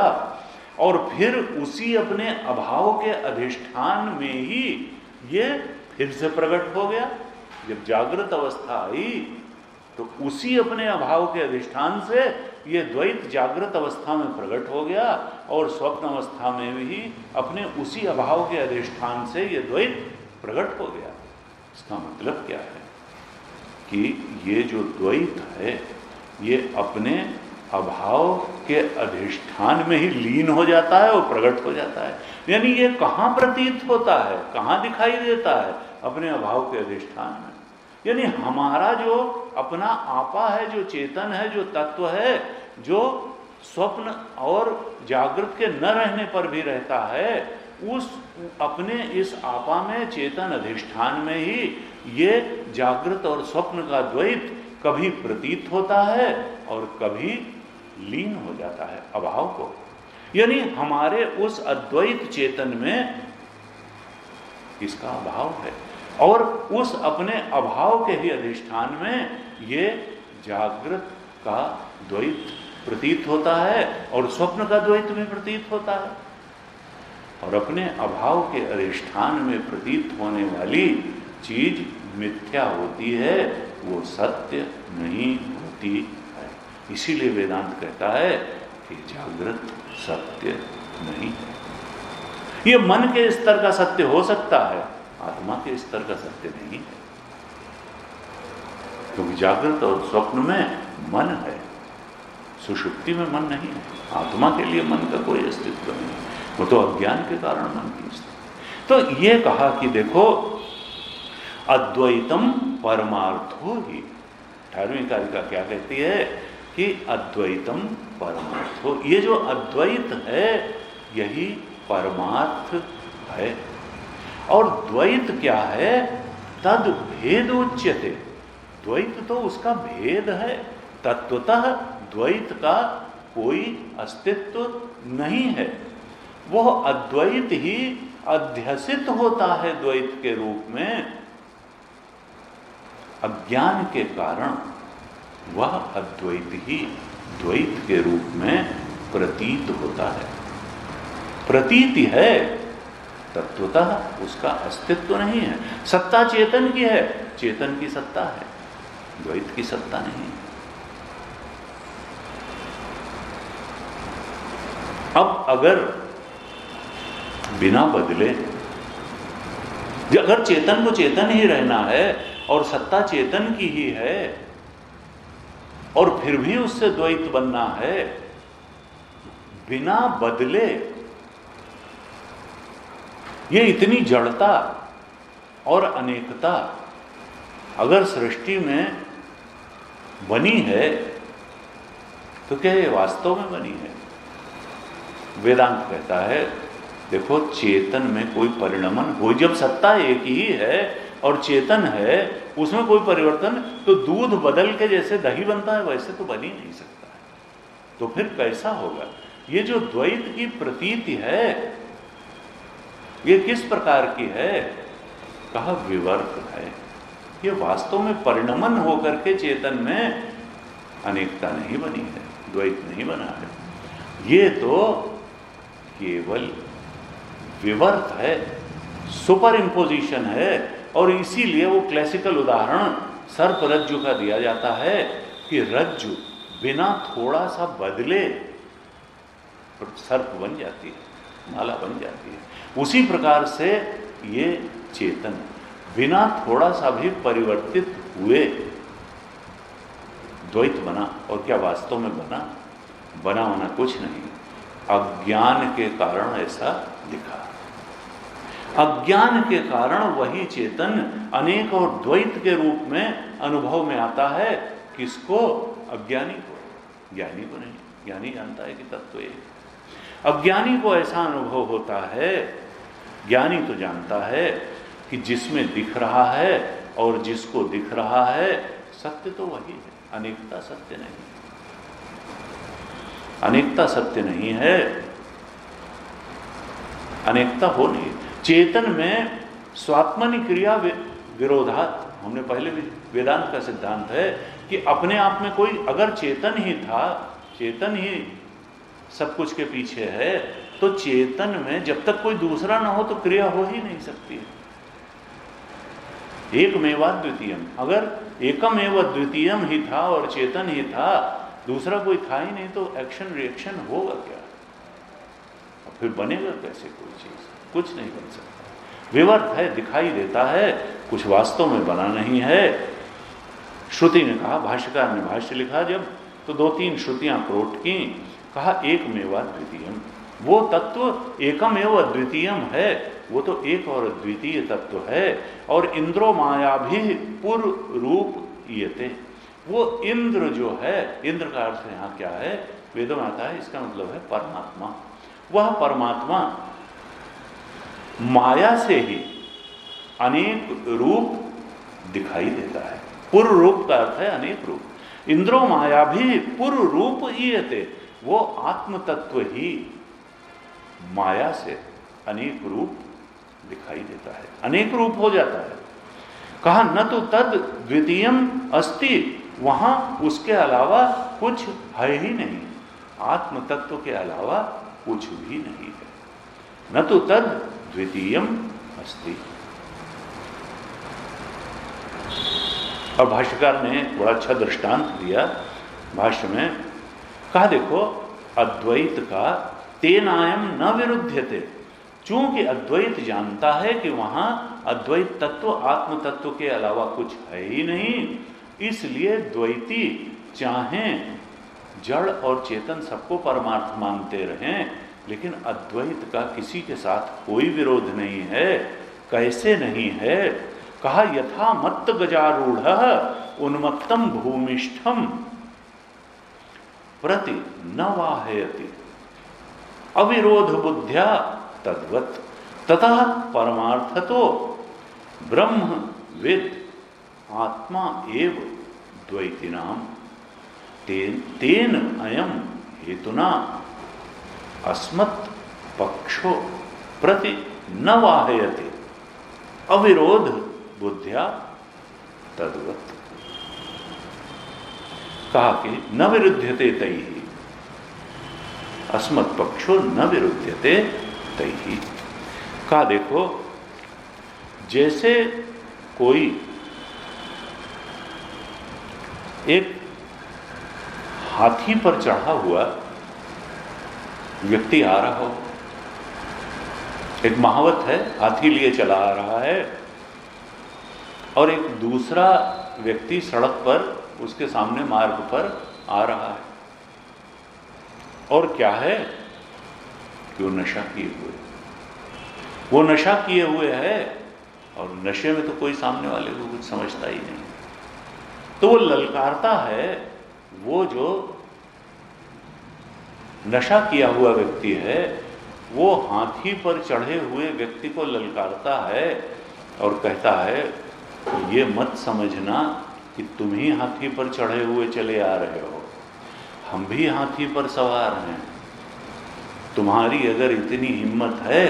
और फिर उसी अपने अभाव के अधिष्ठान में ही ये फिर से प्रकट हो गया। जब जागृत अवस्था आई तो उसी अपने अभाव के अधिष्ठान से ये द्वैत जागृत अवस्था में प्रकट हो गया और स्वप्न अवस्था में भी अपने उसी अभाव के अधिष्ठान से ये द्वैत प्रकट हो गया। इसका मतलब क्या है कि ये जो द्वैत है ये अपने अभाव के अधिष्ठान में ही लीन हो जाता है और प्रकट हो जाता है। यानी ये कहाँ प्रतीत होता है, कहाँ दिखाई देता है? अपने अभाव के अधिष्ठान में। यानी हमारा जो अपना आपा है, जो चेतन है, जो तत्व है, जो स्वप्न और जागृत के न रहने पर भी रहता है, उस अपने इस आपा में, चेतन अधिष्ठान में ही ये जागृत और स्वप्न का द्वैत कभी प्रतीत होता है और कभी लीन हो जाता है अभाव को। यानी हमारे उस अद्वैत चेतन में इसका अभाव है और उस अपने अभाव के ही अधिष्ठान में ये जागृत का द्वैत प्रतीत होता है और स्वप्न का द्वैत भी प्रतीत होता है। और अपने अभाव के अधिष्ठान में प्रतीत होने वाली चीज मिथ्या होती है, वो सत्य नहीं होती है। इसीलिए वेदांत कहता है कि जागृत सत्य नहीं है। ये मन के स्तर का सत्य हो सकता है, आत्मा के स्तर का सत्य नहीं है, क्योंकि जागृत और स्वप्न में मन है, सुषुप्ति में मन नहीं है। आत्मा के लिए मन का कोई अस्तित्व नहीं, वो तो अज्ञान के कारण मन की स्थिति। तो ये कहा कि देखो अद्वैतम परमार्थो ही, 18वीं कारिका क्या कहती है कि अद्वैतम परमार्थो, ये जो अद्वैत है यही परमार्थ है। और द्वैत क्या है? तद भेद उच्यते, द्वैत तो उसका भेद है। तत्वतः द्वैत का कोई अस्तित्व नहीं है, वह अद्वैत ही अध्यसित होता है द्वैत के रूप में। अज्ञान के कारण वह अद्वैत ही द्वैत के रूप में प्रतीत होता है। प्रतीति है, तत्वतः उसका अस्तित्व नहीं है। सत्ता चेतन की है, चेतन की सत्ता है, द्वैत की सत्ता नहीं है। अब अगर बिना बदले, अगर चेतन को चेतन ही रहना है और सत्ता चेतन की ही है और फिर भी उससे द्वैत बनना है, बिना बदले, ये इतनी जड़ता और अनेकता अगर सृष्टि में बनी है तो क्या ये वास्तव में बनी है? वेदांत कहता है देखो चेतन में कोई परिणमन हो, जब सत्ता एक ही है और चेतन है उसमें कोई परिवर्तन, तो दूध बदल के जैसे दही बनता है वैसे तो बन ही नहीं सकता है। तो फिर कैसा होगा? ये जो द्वैत की प्रतीति है ये किस प्रकार की है? कहा विवर्त है। ये वास्तव में परिणमन होकर के चेतन में अनेकता नहीं बनी है, द्वैत नहीं बना है। ये तो केवल विवर्त है, सुपर इम्पोजिशन है। और इसीलिए वो क्लासिकल उदाहरण सर्प रज्जु का दिया जाता है कि रज्जु बिना थोड़ा सा बदले सर्प बन जाती है, माला बन जाती है। उसी प्रकार से ये चेतन बिना थोड़ा सा भी परिवर्तित हुए द्वैत बना। और क्या वास्तव में बना होना कुछ नहीं, अज्ञान के कारण ऐसा दिखा। अज्ञान के कारण वही चेतन अनेक और द्वैत के रूप में अनुभव में आता है। किसको? अज्ञानी को, ज्ञानी को नहीं। ज्ञानी जानता है कि तत्व एक। अज्ञानी को ऐसा अनुभव होता है, ज्ञानी तो जानता है कि जिसमें दिख रहा है और जिसको दिख रहा है सत्य तो वही है, अनेकता सत्य नहीं। अनेकता सत्य नहीं है, अनेकता हो नहीं। चेतन में स्वात्मनि क्रिया विरोधात, हमने पहले भी, वेदांत का सिद्धांत है कि अपने आप में कोई अगर चेतन ही था, चेतन ही सब कुछ के पीछे है, तो चेतन में जब तक कोई दूसरा ना हो तो क्रिया हो ही नहीं सकती। एकमेवाद्वितीयम, अगर एकमेव द्वितीयम ही था और चेतन ही था, दूसरा कोई था ही नहीं, तो एक्शन रिएक्शन होगा क्या? और फिर बनेगा कैसे कोई चीज? कुछ नहीं बन सकता। विवर्त है, दिखाई देता है, कुछ वास्तव में बना नहीं है। श्रुति ने कहा, भाष्यकार ने भाष्य लिखा जब, तो 2-3 श्रुतियां प्रोट की, कहा एकमेव अद्वितीयम, वो तत्व एकमेव अद्वितीयम है, वो तो एक और अद्वितीय तत्व है। और इंद्रो माया भी पुर रूप ईयते, वो इंद्र जो है, इंद्र का अर्थ यहाँ क्या है? वेदों में आता है, इसका मतलब है परमात्मा। वह परमात्मा माया से ही अनेक रूप दिखाई देता है। पुर रूप का अर्थ है अनेक रूप। इंद्रो माया भी पुर रूप ईयते, वो आत्म तत्व ही माया से अनेक रूप दिखाई देता है, अनेक रूप हो जाता है। कहा न तो तद द्वितीयम अस्ति, वहां उसके अलावा कुछ है ही नहीं, आत्म तत्व के अलावा कुछ भी नहीं है। न तो तद द्वितीयम अस्ति। और भाष्यकार ने बड़ा अच्छा दृष्टांत दिया भाष्य में, कहा देखो अद्वैत का तेनायम न विरुध्यते, चूंकि अद्वैत जानता है कि वहां अद्वैत तत्व आत्म तत्व के अलावा कुछ है ही नहीं, इसलिए द्वैती चाहें जड़ और चेतन सबको परमार्थ मानते रहें, लेकिन अद्वैत का किसी के साथ कोई विरोध नहीं है। कैसे नहीं है? कहा यथा मत्त गजारूढ़ उन्मत्तम भूमिष्ठम प्रति न वाहयति अविरोध बुद्ध्या तद्वत् ततः परमार्थतो ब्रह्म विद आत्मा एव द्वैतिनाम तेन अयम हेतुना अस्मत् पक्षो प्रति न वाहयति अविरोध बुद्ध्या तद्वत्। कहा कि न विरुध्यते तैहि, अस्मत् पक्षो न विरुध्यते तैहि। कहा देखो जैसे कोई एक हाथी पर चढ़ा हुआ व्यक्ति आ रहा हो, एक महावत है, हाथी लिए चला आ रहा है, और एक दूसरा व्यक्ति सड़क पर उसके सामने मार्ग पर आ रहा है, और क्या है कि वो नशा किए हुए, वो नशा किए हुए है, और नशे में तो कोई सामने वाले को कुछ समझता ही नहीं, तो वो ललकारता है। वो जो नशा किया हुआ व्यक्ति है वो हाथी पर चढ़े हुए व्यक्ति को ललकारता है और कहता है ये मत समझना कि तुम ही हाथी पर चढ़े हुए चले आ रहे हो, हम भी हाथी पर सवार हैं। तुम्हारी अगर इतनी हिम्मत है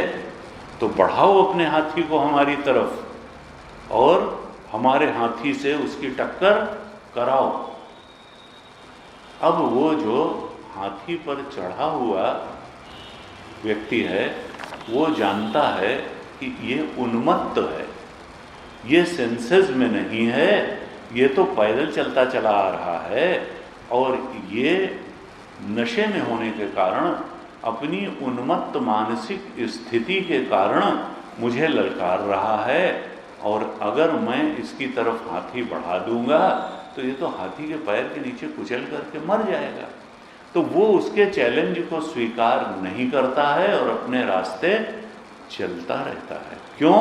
तो बढ़ाओ अपने हाथी को हमारी तरफ और हमारे हाथी से उसकी टक्कर कराओ। अब वो जो हाथी पर चढ़ा हुआ व्यक्ति है वो जानता है कि ये उन्मत्त है, ये सेंसेस में नहीं है, ये तो पैदल चलता चला आ रहा है, और ये नशे में होने के कारण अपनी उन्मत्त मानसिक स्थिति के कारण मुझे ललकार रहा है, और अगर मैं इसकी तरफ हाथी बढ़ा दूंगा तो ये तो हाथी के पैर के नीचे कुचल करके मर जाएगा। तो वो उसके चैलेंज को स्वीकार नहीं करता है और अपने रास्ते चलता रहता है। क्यों?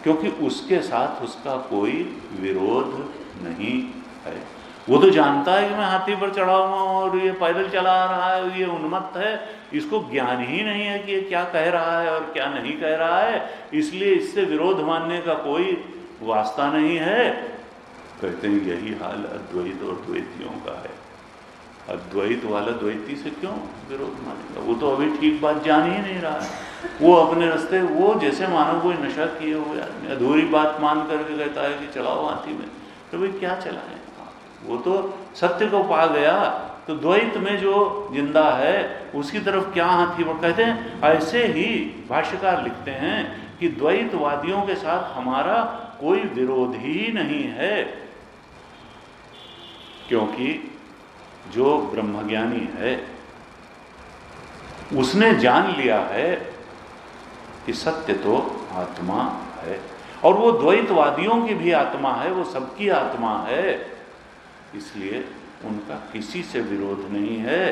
क्योंकि उसके साथ उसका कोई विरोध नहीं है। वो तो जानता है कि मैं हाथी पर चढ़ा हुआ हूं और ये पैदल चला आ रहा है, ये उन्मत्त है, इसको ज्ञान ही नहीं है कि ये क्या कह रहा है और क्या नहीं कह रहा है, इसलिए इससे विरोध मानने का कोई वास्ता नहीं है। कहते हैं यही हाल अद्वैत और द्वैतियों का है। अद्वैत वाला द्वैती से क्यों विरोध मानेगा? वो तो अभी ठीक बात जान ही नहीं रहा है। वो अपने रास्ते, वो जैसे मानो कोई नशा किए हुए आदमी अधूरी बात मान करके कहता है कि चलाओ हाथी में, तो भाई क्या चलाएं? वो तो सत्य को पा गया, तो द्वैत में जो जिंदा है उसकी तरफ क्या हाथी बढ़। कहते हैं ऐसे ही भाष्यकार लिखते हैं कि द्वैतवादियों के साथ हमारा कोई विरोध ही नहीं है, क्योंकि जो ब्रह्मज्ञानी है उसने जान लिया है कि सत्य तो आत्मा है, और वो द्वैतवादियों की भी आत्मा है, वो सबकी आत्मा है, इसलिए उनका किसी से विरोध नहीं है।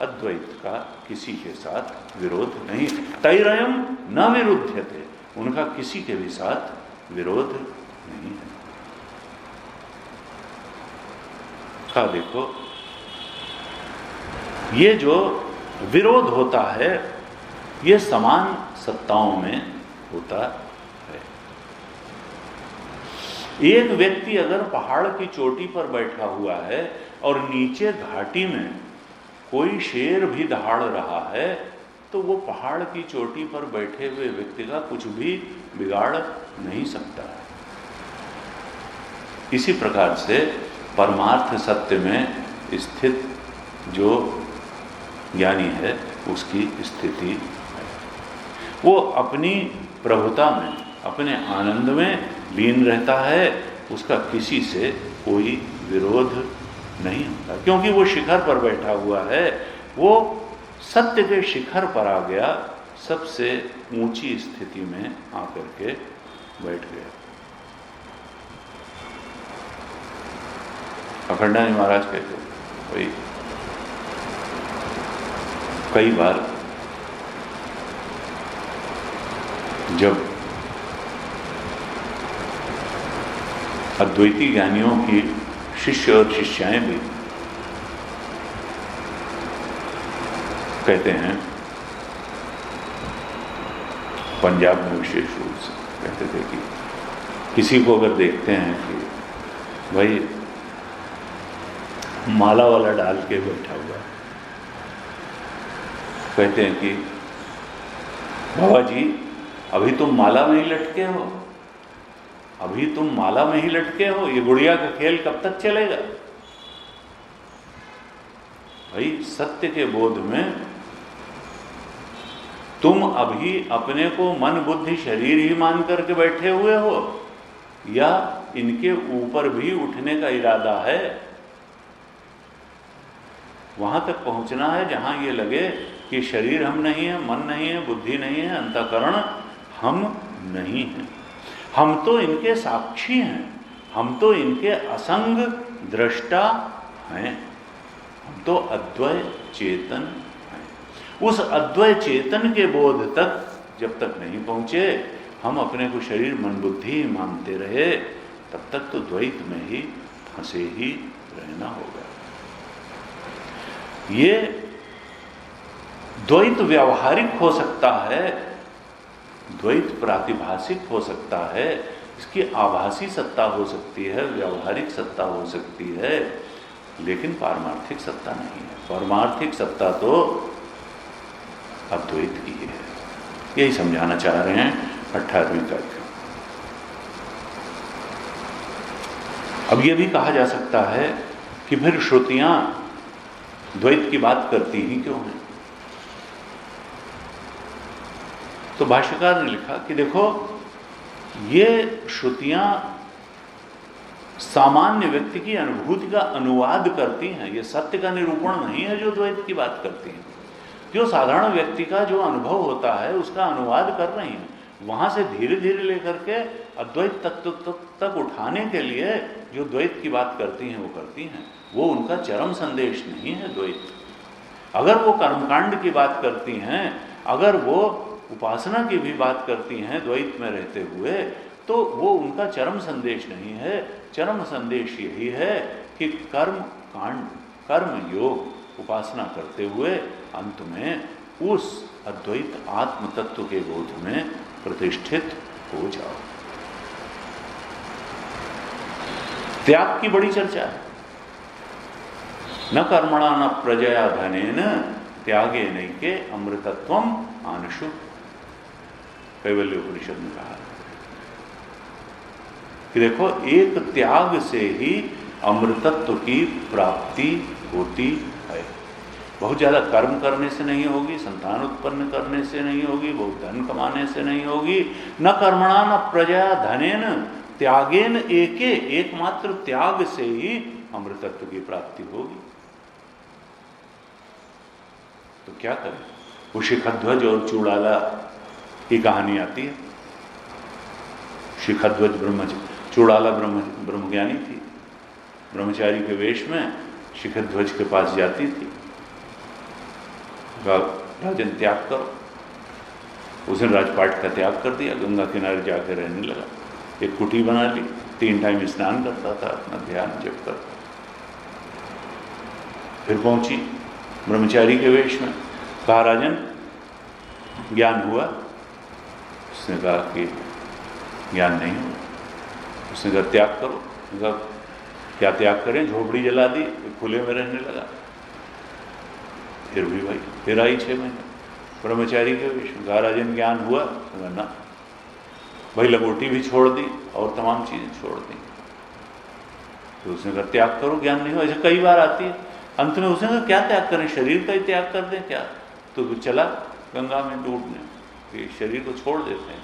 अद्वैत का किसी के साथ विरोध नहीं। तैरयम न विरुध्यते, उनका किसी के भी साथ विरोध नहीं है। का देखो, ये जो विरोध होता है ये समान सत्ताओं में होता है। एक व्यक्ति अगर पहाड़ की चोटी पर बैठा हुआ है और नीचे घाटी में कोई शेर भी दहाड़ रहा है, तो वो पहाड़ की चोटी पर बैठे हुए व्यक्ति का कुछ भी बिगाड़ नहीं सकता है। इसी प्रकार से परमार्थ सत्य में स्थित जो ज्ञानी है उसकी स्थिति है, वो अपनी प्रभुता में, अपने आनंद में लीन रहता है, उसका किसी से कोई विरोध नहीं होता, क्योंकि वो शिखर पर बैठा हुआ है, वो सत्य के शिखर पर आ गया, सबसे ऊंची स्थिति में आकर के बैठ गया। अखंडानंद महाराज कहते भाई कई बार जब अद्वैती ज्ञानियों की शिष्य और शिष्याएं भी कहते हैं, पंजाब में विशेष रूप से कहते थे कि किसी को अगर देखते हैं कि भाई माला वाला डाल के बैठा हुआ है, कहते हैं कि बाबा जी अभी तुम माला में ही लटके हो, अभी तुम माला में ही लटके हो, ये गुड़िया का खेल कब तक चलेगा? भाई सत्य के बोध में तुम अभी अपने को मन बुद्धि शरीर ही मान करके बैठे हुए हो, या इनके ऊपर भी उठने का इरादा है? वहां तक पहुंचना है जहां ये लगे कि शरीर हम नहीं है, मन नहीं है, बुद्धि नहीं है, अंतःकरण हम नहीं हैं। हम तो इनके साक्षी हैं, हम तो इनके असंग दृष्टा हैं, हम तो अद्वय चेतन हैं। उस अद्वय चेतन के बोध तक जब तक नहीं पहुंचे, हम अपने को शरीर मन बुद्धि मानते रहे, तब तक तो द्वैत में ही फंसे ही रहना होगा। ये द्वैत व्यावहारिक हो सकता है, द्वैत प्रातिभासिक हो सकता है, इसकी आभासी सत्ता हो सकती है, व्यावहारिक सत्ता हो सकती है, लेकिन पारमार्थिक सत्ता नहीं है। पारमार्थिक सत्ता तो अद्वैत की है। यही समझाना चाह रहे हैं 18वीं कक्षा। अब यह भी कहा जा सकता है कि फिर श्रुतियां द्वैत की बात करती ही क्यों हैं? तो भाष्यकार ने लिखा कि देखो, ये श्रुतियां सामान्य व्यक्ति की अनुभूति का अनुवाद करती हैं, ये सत्य का निरूपण नहीं है जो द्वैत की बात करती हैं। जो साधारण व्यक्ति का जो अनुभव होता है उसका अनुवाद कर रही हैं, वहां से धीरे धीरे लेकर के अद्वैत तत्व तक उठाने के लिए जो द्वैत की बात करती हैं वो करती हैं। वो उनका चरम संदेश नहीं है द्वैत। अगर वो कर्मकांड की बात करती हैं, अगर वो उपासना की भी बात करती हैं द्वैत में रहते हुए, तो वो उनका चरम संदेश नहीं है। चरम संदेश यही है कि कर्म कांड, कर्म योग उपासना करते हुए अंत में उस अद्वैत आत्म तत्व के बोध में प्रतिष्ठित हो जाओ। त्याग की बड़ी चर्चा है। न कर्मणा न प्रजया धनेन त्यागे नैके अमृतत्वम आनशु, कैवल्य उपनिषद में कहा कि देखो एक त्याग से ही अमृतत्व की प्राप्ति होती है। बहुत ज्यादा कर्म करने से नहीं होगी, संतान उत्पन्न करने से नहीं होगी, बहुत धन कमाने से नहीं होगी। न कर्मणा न प्रजया धनेन त्यागेन एके, एकमात्र त्याग से ही अमृतत्व की प्राप्ति होगी। तो क्या करें? वो शिखध्वज और चूड़ाला की कहानी आती है। शिखध्वज चूड़ाला ब्रह्मज्ञानी थी, ब्रह्मचारी के वेश में शिखध्वज के पास जाती थी। राजन त्याग करो। उसने राजपाट का त्याग कर दिया, गंगा किनारे जाकर रहने लगा। एक कुटी बना ली, 3 टाइम स्नान करता था, अपना ध्यान जप कर। फिर पहुंची ब्रह्मचारी के वेश में। कहा राजन ज्ञान हुआ? उसने कहा कि ज्ञान नहीं हुआ। उसने कहा त्याग करो। उसने कहा क्या त्याग करें? झोपड़ी जला दी, खुले में रहने लगा। फिर भी भाई फिर आई 6 महीने ब्रह्मचारी के वेश में। कहा राजन ज्ञान हुआ? उसने ना। भाई लंगोटी भी छोड़ दी और तमाम चीजें छोड़ दी। तो उसने कहा त्याग करो, ज्ञान नहीं हुआ। ऐसे कई बार आती है। अंत में उसने कहा क्या त्याग करें? शरीर का ही त्याग कर दें क्या? तो चला गंगा में डूबने, कि शरीर को छोड़ देते हैं।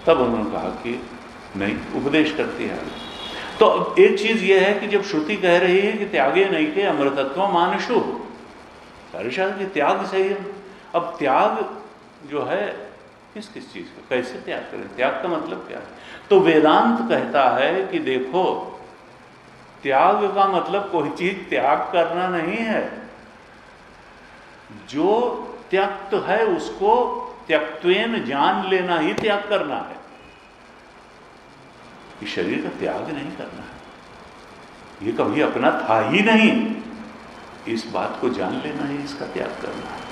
तब उन्होंने कहा कि नहीं, उपदेश करती है। तो एक चीज यह है कि जब श्रुति कह रही है कि त्यागे नहीं के अमृतत्व मानशु, सारे शास्त्र के त्याग से ही। अब त्याग जो है किस किस चीज का, कैसे त्याग करें? त्याग का मतलब क्या है? तो वेदांत कहता है कि देखो, त्याग का मतलब कोई चीज त्याग करना नहीं है। जो त्यक्त है उसको त्यक्त्वेन जान लेना ही त्याग करना है। कि शरीर का त्याग नहीं करना है, ये कभी अपना था ही नहीं, इस बात को जान लेना ही इसका त्याग करना है।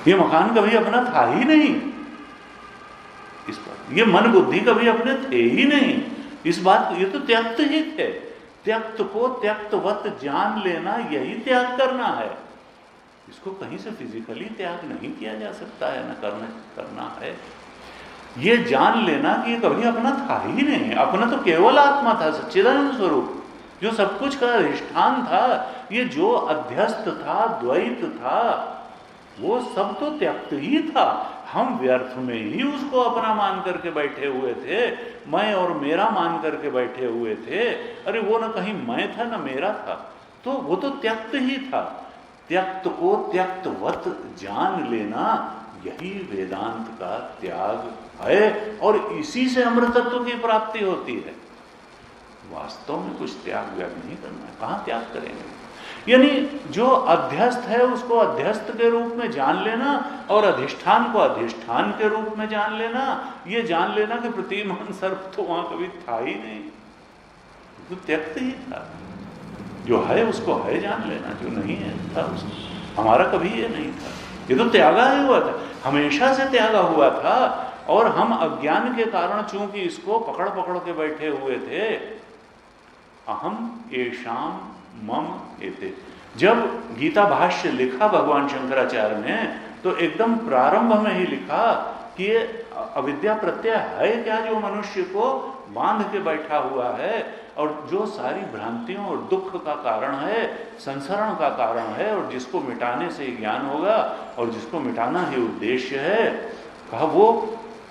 ये मकान कभी अपना था ही नहीं, इस बात, ये मन बुद्धि कभी अपने थे ही नहीं, इस बात, ये तो त्यक्त ही थे। त्यक्त को त्यक्तवत जान लेना यही त्याग करना है। इसको कहीं से फिजिकली त्याग नहीं किया जा सकता है, न करना है। ये जान लेना कि ये कभी अपना था ही नहीं। अपना तो केवल आत्मा था, सच्चिदानंद स्वरूप, जो सब कुछ का अधिष्ठान था। ये जो अध्यस्त था, द्वैत था, वो सब तो त्यक्त ही था। हम व्यर्थ में ही उसको अपना मान करके बैठे हुए थे, मैं और मेरा मान करके बैठे हुए थे। अरे वो ना कहीं मैं था ना मेरा था, तो वो तो त्यक्त ही था। त्यक्त को त्यक्तवत जान लेना यही वेदांत का त्याग है, और इसी से अमृतत्व की प्राप्ति होती है। वास्तव में कुछ त्याग व्याग नहीं करना है। कहां त्याग करेंगे? यानी जो अध्यस्त है उसको अध्यस्त के रूप में जान लेना, और अधिष्ठान को अधिष्ठान के रूप में जान लेना। ये जान लेना कि प्रतिमान सर्प तो वहां कभी था ही नहीं, तो त्यक्त ही था। जो है उसको है जान लेना, जो नहीं है था उसको, हमारा कभी ये नहीं था। ये तो त्यागा ही हुआ था, हमेशा से त्यागा हुआ था। और हम अज्ञान के कारण चूंकि इसको पकड़ पकड़ के बैठे हुए थे। अहम येषाम मम एते। जब गीता भाष्य लिखा भगवान शंकराचार्य ने, तो एकदम प्रारंभ में ही लिखा कि ये अविद्या प्रत्यय है क्या, जो मनुष्य को बांध के बैठा हुआ है, और जो सारी भ्रांतियों और दुख का कारण है, संसरण का कारण है, और जिसको मिटाने से ज्ञान होगा, और जिसको मिटाना ही उद्देश्य है। कहा वो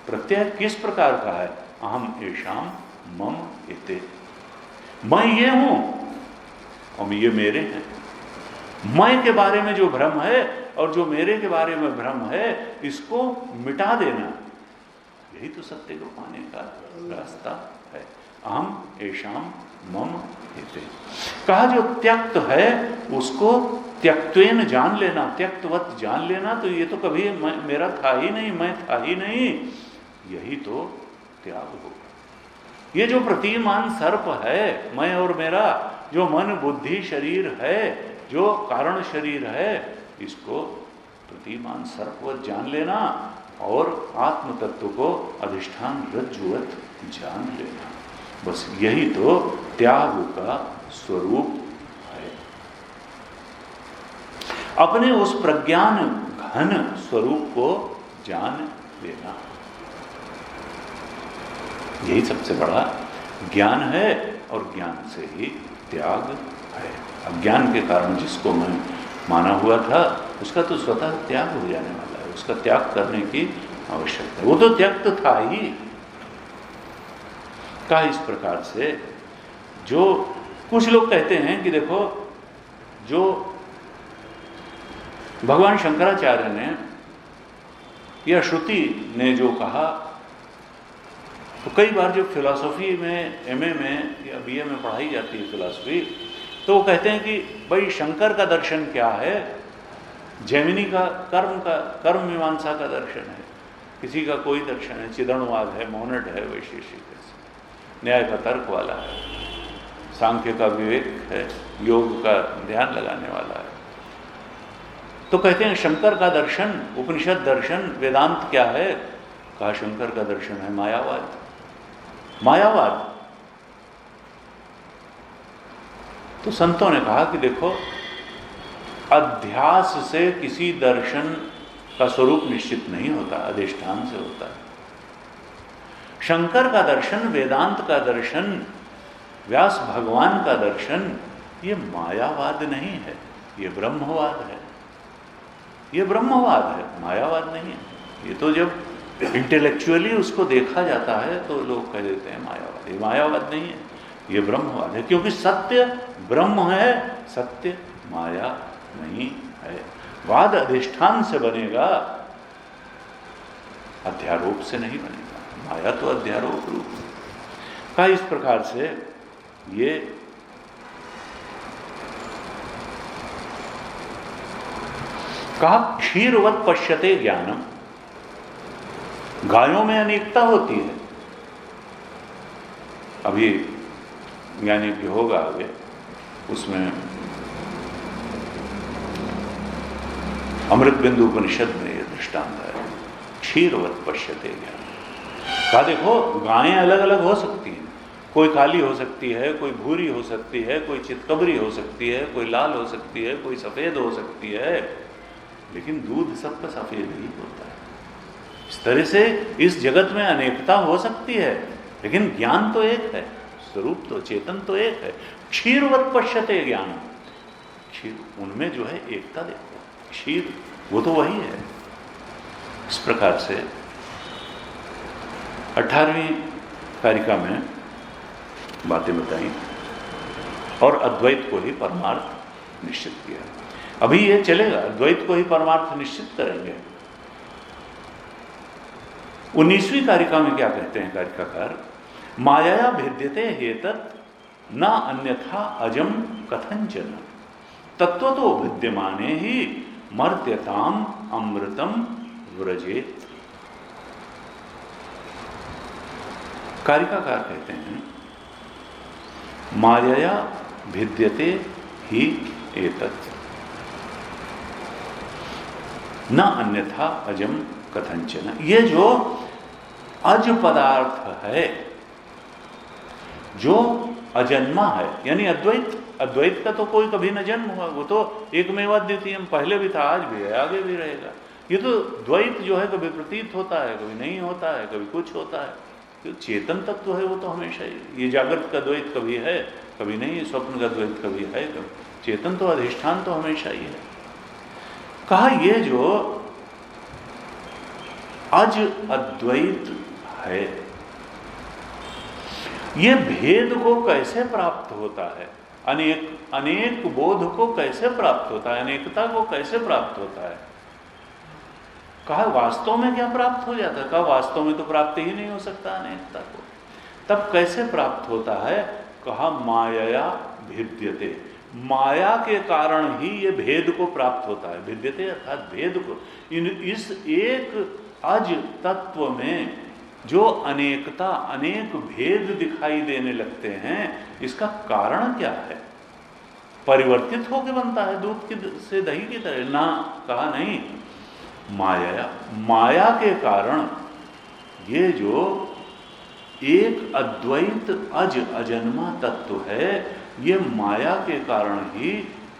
प्रत्यय किस प्रकार का है? अहम येषाम मम एते, मैं ये हूं और ये मेरे हैं। मैं के बारे में जो भ्रम है और जो मेरे के बारे में भ्रम है, इसको मिटा देना, यही तो सत्य को पाने का रास्ता है। अहम येषाम मम एते। कहा जो त्यक्त है उसको त्यक्त्वेन जान लेना, त्यक्तवत जान लेना, तो ये तो कभी मेरा था ही नहीं, मैं था ही नहीं, यही तो त्याग होगा। ये जो प्रतीयमान सर्प है, मैं और मेरा, जो मन बुद्धि शरीर है, जो कारण शरीर है, इसको प्रतीयमान सर्पवत जान लेना और आत्म तत्व को अधिष्ठान रज्जुवत जान लेना। बस यही तो त्याग का स्वरूप है। अपने उस प्रज्ञान घन स्वरूप को जान लेना, यही सबसे बड़ा ज्ञान है। और ज्ञान से ही त्याग है। अज्ञान के कारण जिसको मैं माना हुआ था, उसका तो स्वतः त्याग हो जाने वाला है, उसका त्याग करने की आवश्यकता है। वो तो त्यक्त था ही। का इस प्रकार से जो कुछ लोग कहते हैं कि देखो, जो भगवान शंकराचार्य ने या श्रुति ने जो कहा, तो कई बार जो फिलॉसफी में, एमए में या बीए में पढ़ाई जाती है फिलॉसफी, तो वो कहते हैं कि भाई शंकर का दर्शन क्या है, जैमिनी का कर्म मीमांसा का दर्शन है, किसी का कोई दर्शन है, चिदणवाद है, मोनड है, वैशेषिक है, न्याय का तर्क वाला है, सांख्य का विवेक है, योग का ध्यान लगाने वाला है। तो कहते हैं शंकर का दर्शन, उपनिषद दर्शन, वेदांत क्या है? कहा शंकर का दर्शन है मायावाद। मायावाद। तो संतों ने कहा कि देखो, अध्यास से किसी दर्शन का स्वरूप निश्चित नहीं होता, अधिष्ठान से होता है। शंकर का दर्शन, वेदांत का दर्शन, व्यास भगवान का दर्शन, ये मायावाद नहीं है, ये ब्रह्मवाद है। ये ब्रह्मवाद है, मायावाद नहीं है। ये तो जब इंटेलेक्चुअली उसको देखा जाता है तो लोग कह देते हैं मायावाद। ये मायावाद नहीं है, ये ब्रह्मवाद है, क्योंकि सत्य ब्रह्म है, सत्य माया नहीं है। वाद अधिष्ठान से बनेगा, अध्यारोप से नहीं बनेगा। माया तो अध्यारोप रूप का। इस प्रकार से ये कहा क्षीरवत पश्यते ज्ञानम। गायों में अनेकता होती है। अभी ज्ञानी की होगा आगे, उसमें अमृत बिंदु उपनिषद में यह दृष्टांत है, क्षीरवत पश्यते ज्ञान। कहा देखो, गायें अलग अलग हो सकती हैं, कोई काली हो सकती है, कोई भूरी हो सकती है, कोई चितकबरी हो सकती है, कोई लाल हो सकती है, कोई सफेद हो सकती है, लेकिन दूध सबका सफेद ही होता है। इस तरह से इस जगत में अनेकता हो सकती है, लेकिन ज्ञान तो एक है, स्वरूप तो, चेतन तो एक है। क्षीरवत पश्यते ज्ञान। क्षीर, उनमें जो है एकता देखो, क्षीर वो तो वही है। इस प्रकार से 18वीं कारिका में बातें बताई और अद्वैत को ही परमार्थ निश्चित किया। अभी ये चलेगा, अद्वैत को ही परमार्थ निश्चित करेंगे। 19वीं कारिका में क्या कहते हैं कारिकाकार? माया भेद्यते हेतत् न अन्यथा अजम कथंचन तत्वतो विद्यमाने ही मर्त्यताम अमृतम व्रजेत। कारिकाकार कहते हैं माया भिद्यते ही एतत् न अन्यथा अजम कथंचन। ये जो अज पदार्थ है, जो अजन्मा है, यानी अद्वैत, अद्वैत का तो कोई कभी न जन्म हुआ, वो तो एकमेव अद्वितीय, पहले भी था, आज भी है, आगे भी रहेगा। ये तो द्वैत जो है कभी प्रतीत होता है, कभी नहीं होता है, कभी कुछ होता है। तो चेतन तत्व है वो तो हमेशा ही। ये जागृत का द्वैत कभी है, कभी नहीं है, स्वप्न का द्वैत कभी है, कभी चेतन तो, अधिष्ठान तो हमेशा ही है। कहा ये जो अज अद्वैत है, ये भेद को कैसे प्राप्त होता है, अनेक बोध को कैसे प्राप्त होता है, अनेकता को कैसे प्राप्त होता है? कहा वास्तव में क्या प्राप्त हो जाता है? कहा वास्तव में तो प्राप्त ही नहीं हो सकता अनेकता को। तब कैसे प्राप्त होता है? कहा माया भिद्यते, माया के कारण ही ये भेद को प्राप्त होता है। भिद्यते अर्थात भेद को। इस एक अज तत्व में जो अनेकता, अनेक भेद दिखाई देने लगते हैं, इसका कारण क्या है? परिवर्तित होकर बनता है दूध से दही की तरह? ना, कहा नहीं। माया के कारण ये जो एक अद्वैत अजन्मा तत्व है, ये माया के कारण ही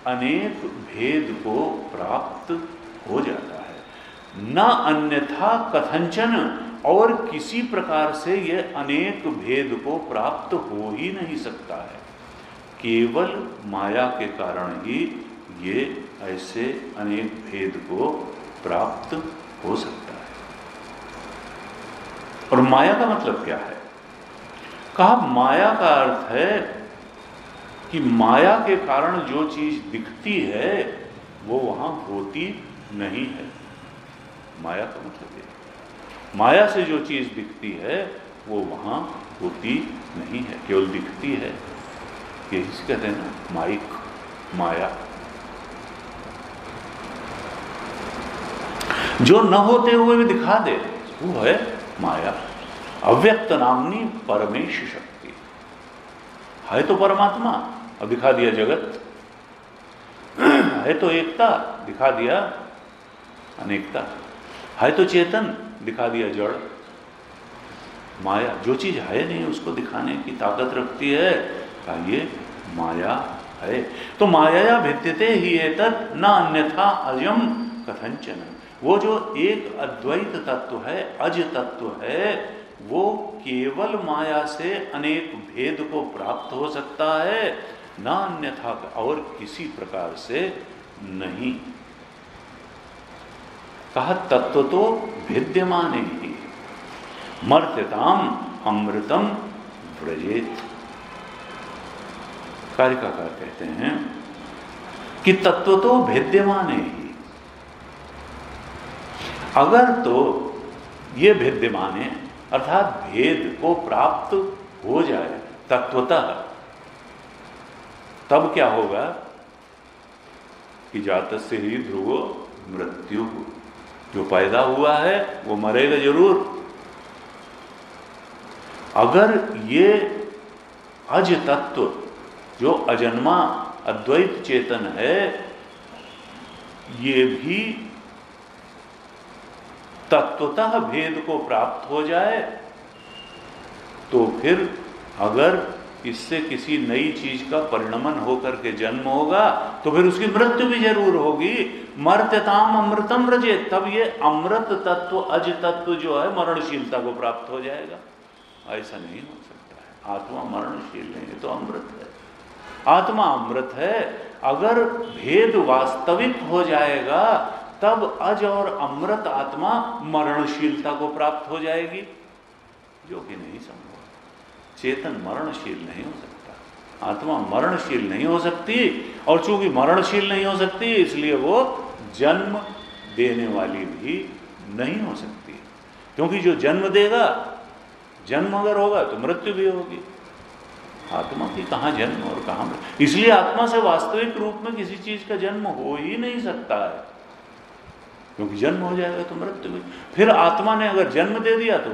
अनेक भेद को प्राप्त हो जाता है। न अन्यथा कथंचन, और किसी प्रकार से ये अनेक भेद को प्राप्त हो ही नहीं सकता है। केवल माया के कारण ही ये ऐसे अनेक भेद को प्राप्त हो सकता है। और माया का मतलब क्या है? कहा माया का अर्थ है कि माया के कारण जो चीज दिखती है वो वहां होती नहीं है। माया का मतलब ये, माया से जो चीज दिखती है वो वहां होती नहीं है, केवल दिखती है। यही से कहते हैं ना माइक, माया। जो न होते हुए भी दिखा दे वो है माया। अव्यक्त नामनी परमेश शक्ति है तो परमात्मा, अब दिखा दिया जगत। है तो एकता, दिखा दिया अनेकता। है तो चेतन, दिखा दिया जड़। माया जो चीज है नहीं उसको दिखाने की ताकत रखती है, ये माया है। तो माया भिद्यते ही एतत् न अन्यथा अजम कथंचन। वो जो एक अद्वैत तत्व है, अज तत्व है, वो केवल माया से अनेक भेद को प्राप्त हो सकता है, न अन्यथा और किसी प्रकार से नहीं। कहा तत्व तो भिद्यमान ही मर्त्यताम अमृतम व्रजेत। कारिकाकार कहते हैं कि तत्व तो भिद्यमान ही, अगर तो ये भिद्यमान है अर्थात भेद को प्राप्त हो जाए तत्वतः, तब क्या होगा कि जातस्य ही ध्रुवो मृत्यु, जो पैदा हुआ है वो मरेगा जरूर। अगर ये अज तत्व जो अजन्मा अद्वैत चेतन है, ये भी तत्वतः भेद को प्राप्त हो जाए, तो फिर अगर इससे किसी नई चीज का परिणमन होकर के जन्म होगा तो फिर उसकी मृत्यु भी जरूर होगी। मर्त्यताम अमृतम व्रजेत, तब ये अमृत तत्व अज तत्व जो है मरणशीलता को प्राप्त हो जाएगा। ऐसा नहीं हो सकता है, आत्मा मरणशील नहीं है तो अमृत है। आत्मा अमृत है। अगर भेद वास्तविक हो जाएगा तब अज और अमृत आत्मा मरणशीलता को प्राप्त हो जाएगी, जो कि नहीं संभव। चेतन मरणशील नहीं हो सकता, आत्मा मरणशील नहीं हो सकती, और चूंकि मरणशील नहीं हो सकती इसलिए वो जन्म देने वाली भी नहीं हो सकती, क्योंकि जो जन्म देगा, जन्म अगर होगा तो मृत्यु भी होगी। आत्मा की कहाँ जन्म और कहाँ मृत्यु, इसलिए आत्मा से वास्तविक रूप में किसी चीज का जन्म हो ही नहीं सकता है, क्योंकि जन्म हो जाएगा तो मृत्यु भी। फिर आत्मा ने अगर जन्म दे दिया तो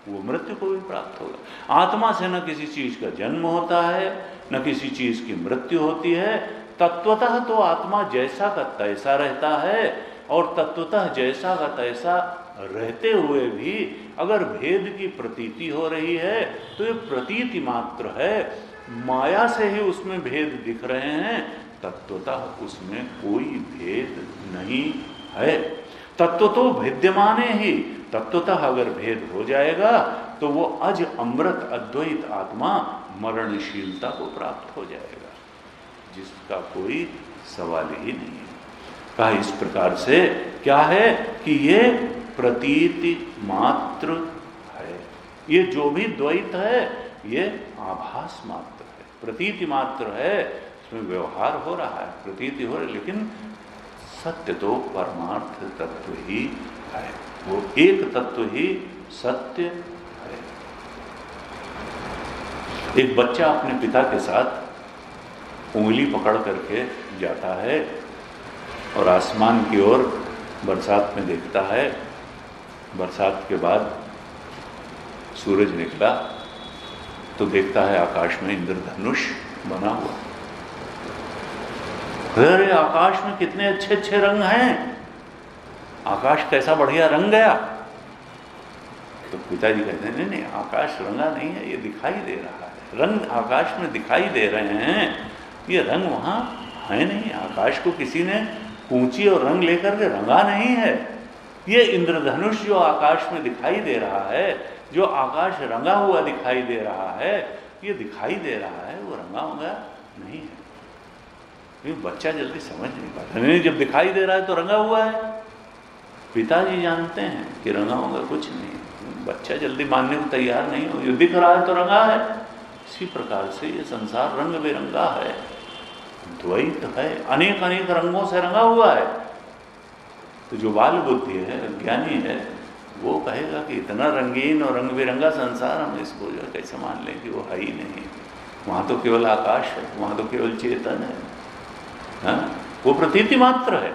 वो मृत्यु को भी प्राप्त होगा। आत्मा से न किसी चीज का जन्म होता है, न किसी चीज की मृत्यु होती है। तत्वतः तो आत्मा जैसा का तैसा रहता है, और तत्वतः जैसा का तैसा रहते हुए भी अगर भेद की प्रतीति हो रही है तो ये प्रतीति मात्र है, माया से ही उसमें भेद दिख रहे हैं, तत्वतः उसमें कोई भेद नहीं है। तत्व तो भिद्यमाने ही, तत्वतः अगर भेद हो जाएगा तो वो अज अमृत अद्वैत आत्मा मरणशीलता को प्राप्त हो जाएगा, जिसका कोई सवाल ही नहीं है। कहा इस प्रकार से क्या है कि ये प्रतीति मात्र है, ये जो भी द्वैत है ये आभास मात्र है, प्रतीति मात्र है, इसमें व्यवहार हो रहा है, प्रतीति हो रही, लेकिन सत्य तो परमार्थ तत्व ही है, वो एक तत्व ही सत्य है। एक बच्चा अपने पिता के साथ उंगली पकड़ करके जाता है और आसमान की ओर बरसात में देखता है। बरसात के बाद सूरज निकला तो देखता है आकाश में इंद्रधनुष बना हुआ। अरे आकाश में कितने अच्छे अच्छे रंग हैं, आकाश कैसा बढ़िया रंग गया। तो पिताजी कहते हैं नहीं नहीं, आकाश रंगा नहीं है, ये दिखाई दे रहा है। रंग आकाश में दिखाई दे रहे हैं, ये रंग वहां है नहीं। आकाश को किसी ने कूंची और रंग लेकर के रंगा नहीं है। ये इंद्रधनुष जो आकाश में दिखाई दे रहा है, जो आकाश रंगा हुआ दिखाई दे रहा है, ये दिखाई दे रहा है, वो रंगा हुआ नहीं है। बच्चा जल्दी समझ नहीं पाता। नहीं, जब दिखाई दे रहा है तो रंगा हुआ है। पिताजी जानते हैं कि रंगा होगा कुछ नहीं, बच्चा जल्दी मानने को तैयार नहीं हो। ये दिख रहा है तो रंगा है। इसी प्रकार से ये संसार रंग बेरंगा है, द्वैत है, अनेक अनेक रंगों से रंगा हुआ है। तो जो बाल बुद्धि है, ज्ञानी है, वो कहेगा कि इतना रंगीन और रंग बिरंगा संसार, हम इसको जो कैसे मान लें कि वो है ही नहीं। वहाँ तो केवल आकाश है, वहाँ तो केवल चेतन है, हाँ? वो प्रतीति मात्र है।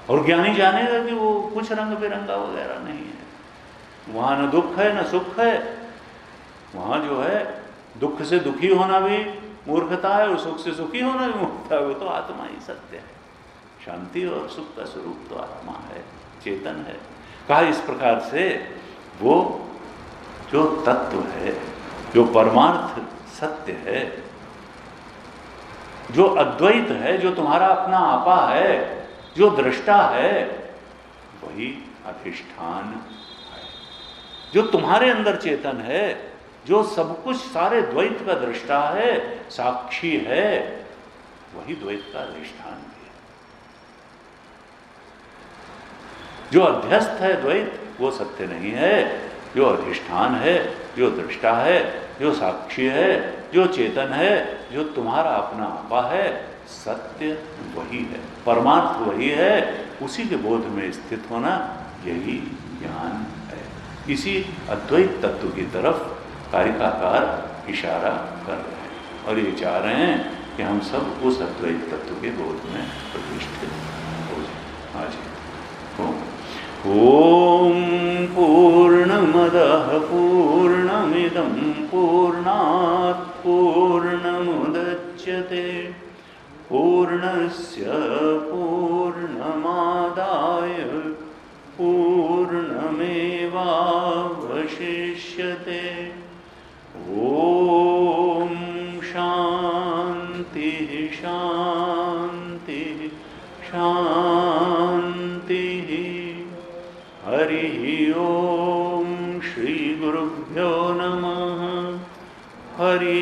और ज्ञानी जानेगा कि वो कुछ रंग बिरंगा वगैरह नहीं है। वहाँ न दुख है न सुख है। वहाँ जो है दुख से दुखी होना भी मूर्खता है और सुख से सुखी होना भी मूर्खता है। वो तो आत्मा ही सत्य है। शांति और सुख का स्वरूप तो आत्मा है, चेतन है। कहा इस प्रकार से वो जो तत्व है, जो परमार्थ सत्य है, जो अद्वैत है, जो तुम्हारा अपना आपा है, जो दृष्टा है, वही अधिष्ठान है। जो तुम्हारे अंदर चेतन है, जो सब कुछ सारे द्वैत का दृष्टा है, साक्षी है, वही द्वैत का अधिष्ठान भी है। जो अध्यस्त है द्वैत, वो सत्य नहीं है। जो अधिष्ठान है, जो दृष्टा है, जो साक्षी है, जो चेतन है, जो तुम्हारा अपना आपा है, सत्य वही है, परमार्थ वही है। उसी के बोध में स्थित होना, यही ज्ञान है। इसी अद्वैत तत्व की तरफ कारिकाकार इशारा कर रहे हैं और ये चाह रहे हैं कि हम सब उस अद्वैत तत्व के बोध में प्रतिष्ठित हो जाए। आज ओम पूर्णमदः पूर्णमिदं पूर्णात् पूर्णमुदच्यते पूर्णस्य पूर्णमादाय पूर्णमेवावशिष्यते। ओम शांति शांति शांति। हरि ओम श्री गुरुभ्यो नमः। हरि